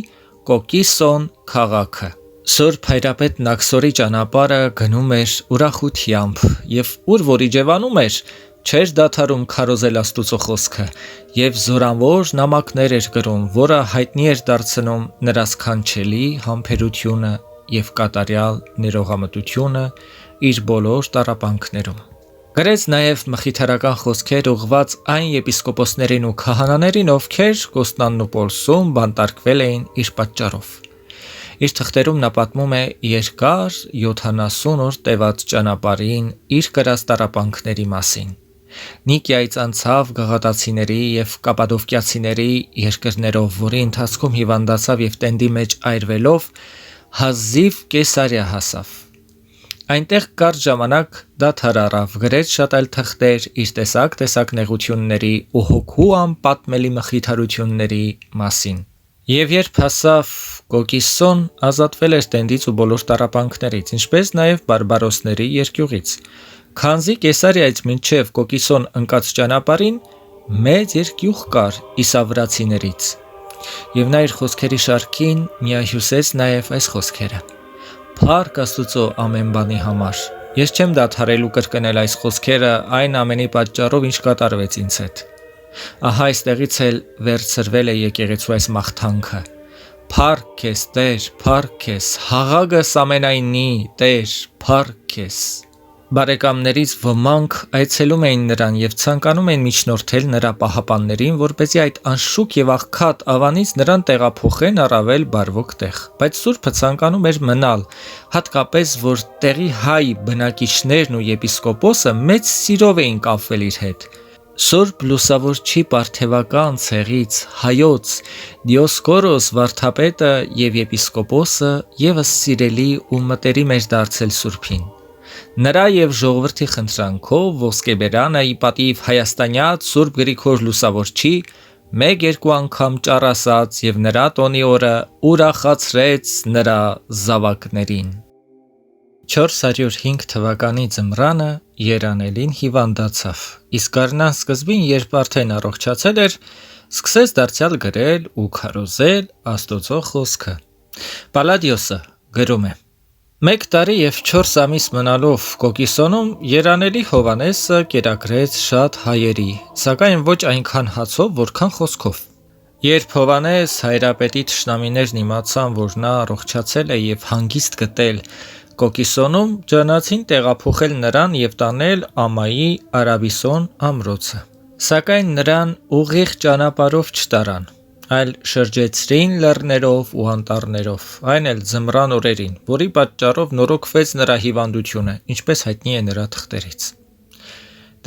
Կոկիսոն քաղաքը։ Սուրբ հայրապետ Նաքսորի ճանապարհը գնում էր ուրախությամբ եւ ուր որ իջևանում էր, չէր դադարում քարոզել Աստուծո խոսքը եւ զորավոր նամակներ էր գրում, որը հայտնի էր դարձնում նրա սքանչելի համբերությունը եւ կատարյալ ներողամտությունը իր բոլոր տառապանքներում։ Գրեց նաև մխիթարական խոսքեր ուղված այն եպիսկոպոսներին ու քահանաներին, ովքեր Կոստանդնուպոլսում բանտարկվել էին իր պատճառով։ Իր թղթերում նա պատմում է երկար 70 օր տևած ճանապարհին իր կրած տառապանքների մասին։ Նիկիայից անցավ գաղատացիների եւ կապադովկիացիների երկրներով, որի ընթացքում հիվանդացավ եւ տենդի մեջ այրվելով հազիվ Կեսարիա հասավ։ Այնտեղ կարճ ժամանակ դադար առավ, գրեց շատ այլ թղթեր իր տեսակ նեղությունների ու հոգու անպատմելի մխիթարությունների մասին։ Եվ երբ հասավ Կոկիսոն, ազատվել էր տենդից ու բոլոր տառապանքներից, ինչպես նաև բարբարոսների երկյուղից։ Քանզի Կեսարիայից մինչև Կոկիսոն ընկած ճանապարհին մեծ երկյուղ կար իսավրացիներից։ Եվ նա իր խոսքերի շարքին միահյուսեց նաև այս խոսքերը. Փառք Աստուծո ամեն բանի համար։ Ես չեմ դադարելու կրկնել այս խոսքերը այն ամենի պատճառով, ինչ կատարվեց ինձ հետ։ Ահա այստեղից էլ վերցրվել է եկեղեցու այս մաղթանքը. Փառք քեզ Տեր, փառք քեզ, հաղագս ամենայնի Տեր, փառք քեզ։ Բարեկամներից ոմանք այցելում էին նրան եւ ցանկանում էին միջնորդել նրա պահապաններին, որպեսզի այդ անշուք եւ աղքատ ավանից նրան տեղափոխեն առավել բարվոք տեղ։ Բայց Սուրբը ցանկանում էր մնալ, հատկապես որ տեղի հայ բնակիչներն ու եպիսկոպոսը մեծ սիրով էին կապվել իր հետ։ Սուրբ Լուսավորչի Պարթևական ցեղից հայոց Դիոսկորոս վարդապետը եւ եպիսկոպոսը եւս սիրելի ու մտերիմ էր դարձել Սուրբին։ Նրա եւ ժողովրդի խնդրանքով ոսկեբերանը ի պատիվ հայաստանյաց Սուրբ Գրիգոր Լուսավորչի 1-2 անգամ ճառասած եւ նրա տոնի օրը ուրախացրեց նրա զավակներին։ 405 թվականի ձմռանը Երանելին հիվանդացավ, իսկ գարնան սկզբին, երբ արդեն առողջացել էր, սկսեց դարձյալ գրել ու քարոզել Աստծո խոսքը։ Պալադիոսը գրում է. 1 տարի եւ 4 ամիս մնալով Կոկիսոնում Երանելի Հովանեսը կերակրեց շատ հայերի, սակայն ոչ այնքան հացով, որքան խոսքով։ Երբ Հովանես հայրապետի թշնամիներն իմացան, որ նա առողջացել է եւ հանգիստ գտել Կոկիսոնում, ջանացին տեղափոխել նրան եւ տանել Ամայի Արաբիսոն ամրոցը։ Սակայն նրան ուղիղ ճանապարհով չտարան, այլ շրջեցրին լեռներով ու անտառներով, այն էլ ձմռան օրերին, որի պատճառով նորոգվեց նրա հիվանդությունը, ինչպես հայտնի է նրա թղթերից։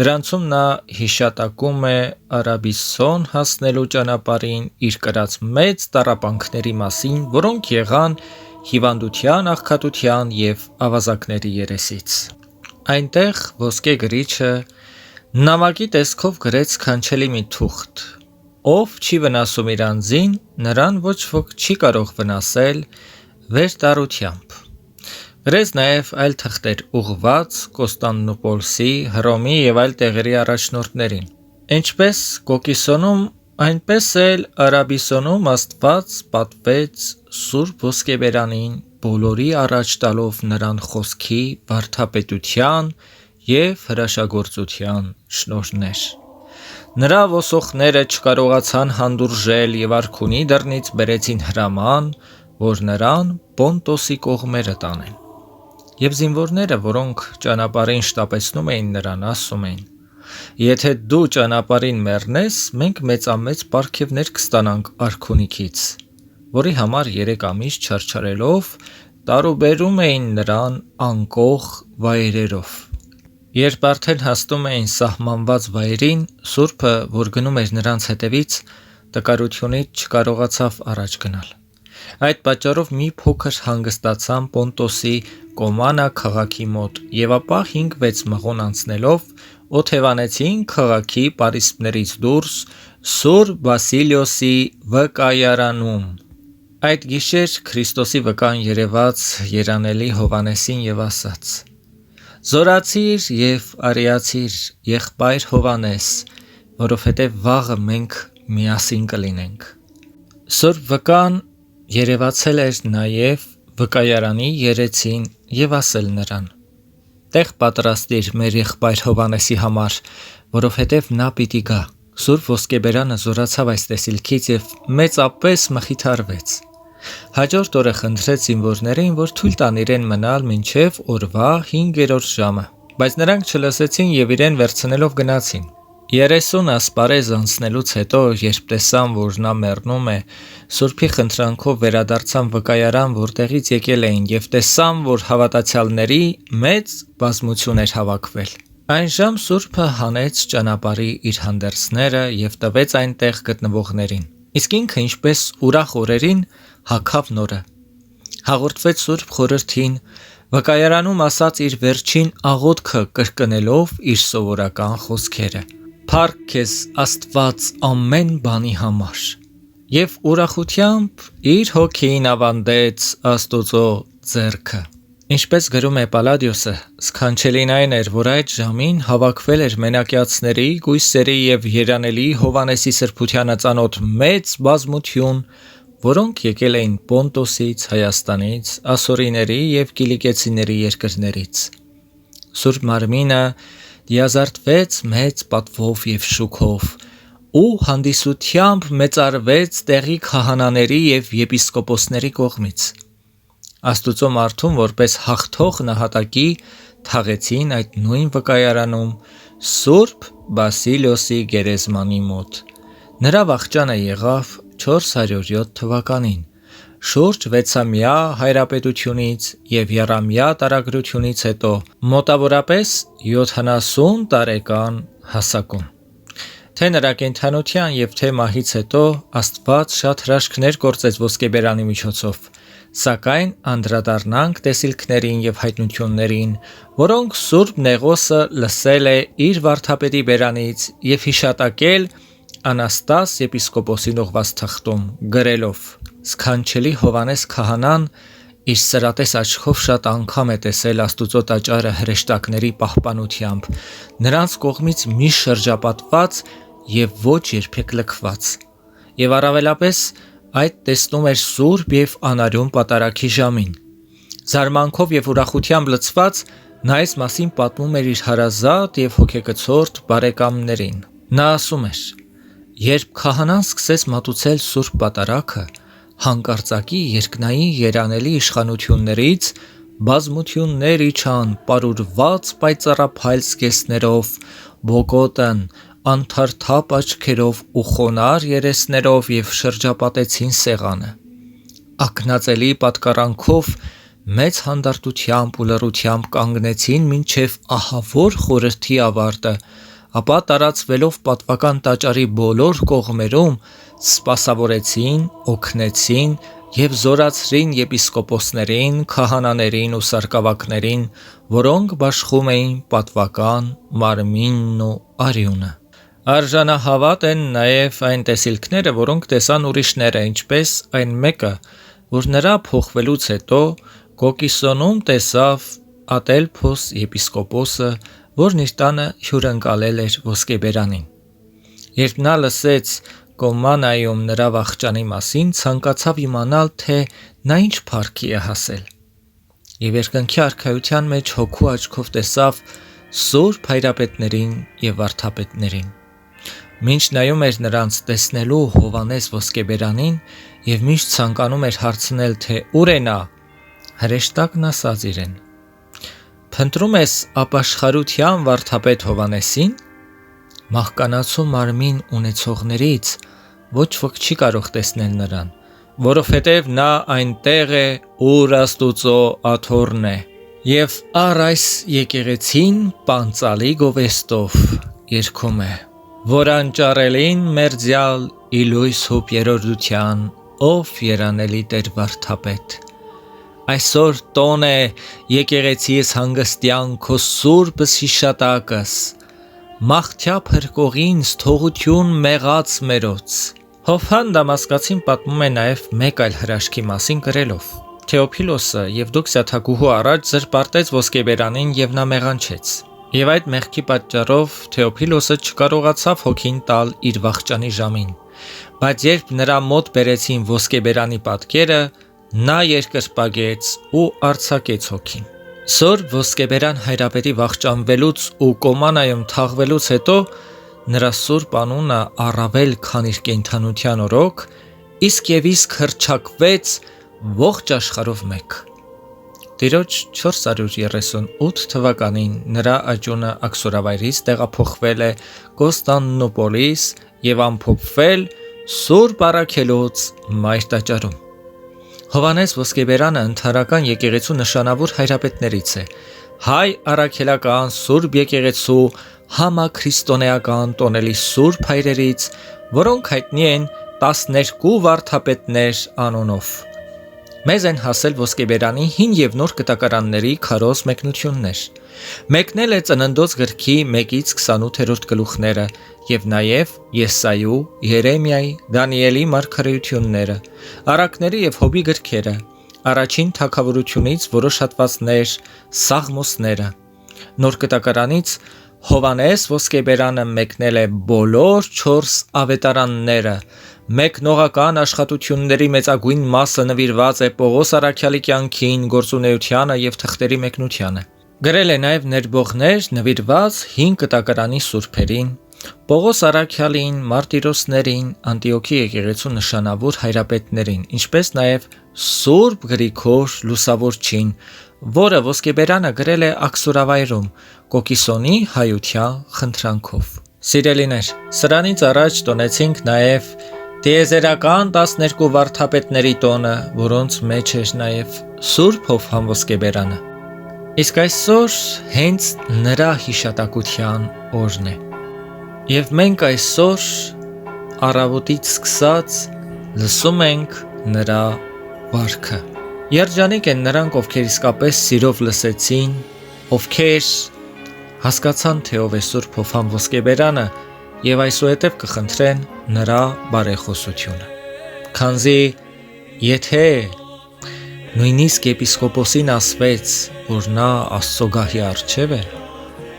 Դրանցում նա հիշատակում է Արաբիսոն հասնելու ճանապարհին իր կրած մեծ տառապանքների մասին, որոնք եղան հիվանդության, աղքատության եւ ավազակների երեսից։ Այնտեղ ոսկե գրիչը նամակի տեսքով գրեց քանչելի մի թուղթ. Ով չի վնասում իր անձին, նրան ոչ ոք չի կարող վնասել վերտարությամբ։ Գրեց նաև այլ թղթեր ուղված Կոստանդնուպոլսի, Հռոմի եւ այլ տեղերի առաջնորդներին։ Ինչպես Կոկիսոնում, այնպես էլ Արաբիսոնում Աստված պատվեց Սուրբ ոսկեբերանին բոլորի առաջ տալով նրան խոսքի, վարդապետության եւ հրաշագործության շնորհներ։ Նրա ոսողները չկարողացան հանդուրժել եւ արքունի դռնից բերեցին հրաման, որ նրան Պոնտոսի կողմերը տանեն։ Եվ զինվորները, որոնք ճանապարհին շտապեցնում էին նրան, ասում էին. Եթե դու ճանապարհին մեռնես, մենք մեծամեծ պարգևներ կստանանք արքունիքից, որի համար 3 ամիս չարչարելով տարուբերում էին նրան անկող վայրերով։ Երբ արդեն հասնում էին սահմանված վայրին, Սուրբը, որ գնում էր նրանց հետևից, տկարությունից չկարողացավ առաջ գնալ։ Այդ պատճառով մի փոքր հանգստացան Պոնտոսի Կոմանա քաղաքի մոտ և ապա 5-6 մղոն անցնելով օթևանեցին քաղաքի պարիսպներից դուրս Սուր Բասիլիոսի վկայարանում։ Այդ գիշեր Քրիստոսի վկան երևաց երանելի Հովհաննեսին և ասաց. «Զորացիր և արիացիր, եղբայր Հովհաննես, որովհետև վաղը մենք միասին կլինենք»։ Սուրբ վկան երևացել էր նաև վկայարանի երեցին և ասել նրան. «Տեղ պատրաստիր մեր եղբայր Հովհաննեսի համար, որովհետև նա պիտի գա»։ Սուրբ ոսկեբերանը զորացավ այս տեսիլքից և մեծապես մխիթարվեց։ Հաջորդ օրը խնդրեց զինվորներին, որ թույլ տան իրեն մնալ մինչև օրվա 5-րդ ժամը, բայց նրանք չլսեցին և իրեն վերցնելով գնացին։ 30 ասպարեզ անցնելուց հետո, երբ տեսան, որ նա մեռնում է, Սուրբի խնդրանքով վերադարձան վկայարան, որտեղից եկել էին, և տեսան, որ հավատացյալների մեծ բազմություն էր հավաքվել։ Այնժամ Սուրբը հանեց ճանապարհի իր հանդերձները և տվեց այնտեղ գտնվողներին։ Իսկ ինքը, ինչպես ուրախ օրերին, հագավ նորը։ Հաղորդվեց Սուրբ Խորհրդին, վկայարանում ասաց իր վերջին աղոթքը կրկնելով իր սովորական խոսքերը. «Փառք քեզ Աստված ամեն բանի համար»։ Եվ ուրախությամբ իր հոգին ավանդեց Աստուծո ձեռքը։ Ինչպես գրում է Պալադիոսը, սքանչելին այն էր, որ այդ ժամին հավաքվել էր մենակյացների, գույսերի և երանելի Հովհաննեսի սրբությանը ծանոթ մեծ բազմություն, որոնք եկել էին Պոնտոսից, Հայաստանից, Ասորիների և Կիլիկիացիների երկրներից։ Սուրբ Մարմինը դիազարտվեց մեծ պատվով և շուքով ու հանդիսությամբ մեծարվեց տեղի քահանաների և եպիսկոպոսների կողմից։ Աստուծո մարդուն որպես հաղթող նահատակի թաղեցին այդ նույն վկայարանում Սուրբ Բասիլիոսի գերեզմանի մոտ։ Նրա վախճանը եղավ 407 թվականին, շուրջ 6-ամյա հայրապետությունից և եռամյա տարագրությունից հետո, մոտավորապես 70 տարեկան հասակում։ Թե նրա կենդանության և թե մահից հետո Աստված շատ հրաշքներ գործեց ոսկեբերանի միջոցով, սակայն անդրադառնանք տեսիլքներին և հայտնություններին, որոնք Սուրբ Նեղոսը լսել է իր վարդապետի բերանից և հիշատակել Անաստաս եպիսկոպոսին ուղղված թղթում, գրելով. «Սքանչելի Հովհաննես քահանան իր սրատես աչքով շատ անգամ է տեսել Աստուծո տաճարը հրեշտակների պահպանությամբ, նրանց կողմից միշտ շրջապատված և ոչ երբեք լքված։ Եվ առավելապես այդ տեսնում էր սուրբ և անարյուն պատարագի ժամին։ Զարմանքով և ուրախությամբ լցված, նա այս մասին պատմում էր իր հարազատ և հոգեկցորդ բարեկամներին։ Նա ասում էր. «Երբ քահանան սկսեց մատուցել սուրբ պատարագը, հանկարծակի երկնային երանելի իշխանություններից բազմություններ իջան պարուրված պայծառափայլ զգեստներով, բոկոտն, անթարթափ աչքերով ու խոնարհ երեսներով և շրջապատեցին սեղանը։ Ակնածելի պատկառանքով մեծ հանդարտությամբ ու լռությամբ կանգնեցին մինչև ահավոր խորհրդի ավարտը, ապա տարածվելով պատվական տաճարի բոլոր կողմերում, սպասավորեցին, օգնեցին և զորացրին եպիսկոպոսներին, քահանաներին ու սարկավակներին, որոնք բաշխում էին պատվական մարմինն ու արյունը։ Արժանահավատ են նաև այն տեսիլքները, որոնք տեսան ուրիշները, ինչպես այն մեկը, որ նրա փոխվելուց հետո Կոկիսոնում տեսավ Ատելփոս եպիսկոպոսը, որն իր տանը հյուրընկալել էր ոսկեբերանին։ Երբ նա լսեց Կոմանայում նրա վախճանի մասին, ցանկացավ իմանալ, թե նա ինչ փառքի է հասել։ Եվ երկնքի արքայության մեջ հոգու աչքով տեսավ սուրբ հայրապետներին և վարդապետներին։ Մինչ նայում էր նրանց տեսնելու Հովհաննես ոսկեբերանին և միշտ ցանկանում էր հարցնել, թե ուր է նա, հրեշտակն ասաց իրեն. «Փնտրում ես ապաշխարության վարդապետ Հովհաննեսի՞ն։ Մահկանացու մարմին ունեցողներից ոչ ոք չի կարող տեսնել նրան, որովհետև նա այնտեղ է, ուր Աստուծո աթոռն է, և առ այս եկեղեցին պանծալի գովեստով երգում է, որ անճարելին մերձյալ ի լույս հուպ երորդության, ով երանելի Տեր վարդապետ։ Այսօր տոն է եկեղեցիս հանգստյան քո սուրբս հիշատակս, մաղթյա փրկողին թողություն մեղած մերոց։ Հովհան Դամասկացին պատմում է նաև մեկ այլ հրաշքի մասին գրելով. Թեոփիլոսը Եվդոքսիա թագուհու առաջ զրպարտեց ոսկեբերանին և նա մեղանչեց։ Եվ այդ մեղքի պատճառով Թեոփիլոսը չկարողացավ հոգին տալ իր վախճանի ժամին, բայց երբ նրա մոտ բերեցին ոսկեբերանի պատկերը, նա երկրպագեց ու արձակեց հոգին։ Սորբ ոսկեբերան Հայրապետի վախճանվելուց ու կոմանայում թաղվելուց հետո նրա սուրբ անունը առավել քան իր կենդանության օրոք, իսկ և իսկ հռչակվեց ողջ աշխարհով մեկ։ Տիրոջ 438 թվականին նրա աճյունը Աքսորավայրից տեղափոխվել է Կոստանդնուպոլիս և ամփոփվել Սուրբ Առաքելոց Մայր տաճարում։ Հովհաննես Ոսկեբերանը ընդհանրական եկեղեցու նշանավոր հայրապետներից է, հայ առաքելական Սուրբ եկեղեցու համաքրիստոնեական տոնելի սուրբ հայրերից, որոնք հայտնի են 12 վարդապետներ անունով։ Մեզ են հասել Ոսկեբերանի հին և նոր կտակարանների քարոզ մեկնություններ։ Մեկնել է Ծննդոց գրքի 1-28 գլուխները և նաև Եսայու, Երեմիայի, Դանիելի մարգարեությունները, Առակների և Հոբի գրքերը, Առաջին թագավորությունից որոշ հատվածներ, Սաղմոսները։ Նոր կտակարանից Հովհաննես Ոսկեբերանը մեկնել է բոլոր 4 ավետարանները, մեկնողական աշխատությունների մեծագույն մասը նվիրված է Պողոս առաքյալի կյանքին, գործունեությանը և թղթերի մեկնությանը։ Գրել է նաև ներբողներ նվիրված հին կտակարանի սուրբերին, Պողոս առաքյալին, մարտիրոսներին, Անտիոքի եկեղեցու նշանավոր հայրապետներին, ինչպես նաև Սուրբ Գրիգոր Լուսավորչին, որը Ոսկեբերանը գրել է Աքսորավայրում Կոկիսոնի հայության խնդրանքով։ Սիրելիներ, սրանից առաջ տոնեցինք նաև տիեզերական 12 վարդապետների տոնը, որոնց մեջ էր նաև Սուրբ Հովհան Ոսկեբերանը։ Իսկ այսօր հենց նրա հիշատակության օրն է։ Եվ մենք այսօր առավոտից սկսած լսում ենք նրա վարքը։ Երջանիկ են նրանք, ովքեր իսկապես սիրով լսեցին, ովքեր հասկացան, թե ով է Սուրբ Հովհան Ոսկեբերանը և այսուհետև կխնդրեն նրա բարեխոսությունը։ Քանզի եթե նույնիսկ եպիսկոպոսին ասվեց, որ նա Աստծո գահի առջև է,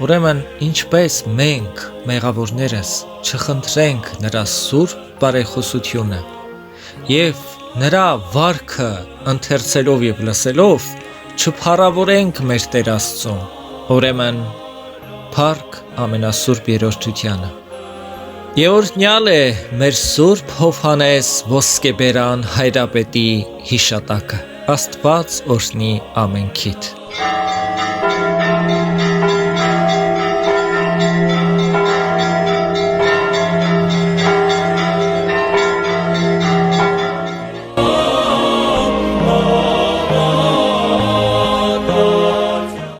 ուրեմն ինչպես մենք մեղավորներս չխնդրենք նրա սուրբ բարեխոսությունը և նրա վարքը ընթերցելով և լսելով չփառավորենք մեր Տեր Աստծուն, ուրեմն փառք ամենասուրբ երրորդությանը։ Եօրհնյալ է մեր Սուրբ Հովհաննես Ոսկեբերան հայրապետի հիշատակը։ Աստված օրհնի ամենքիդ։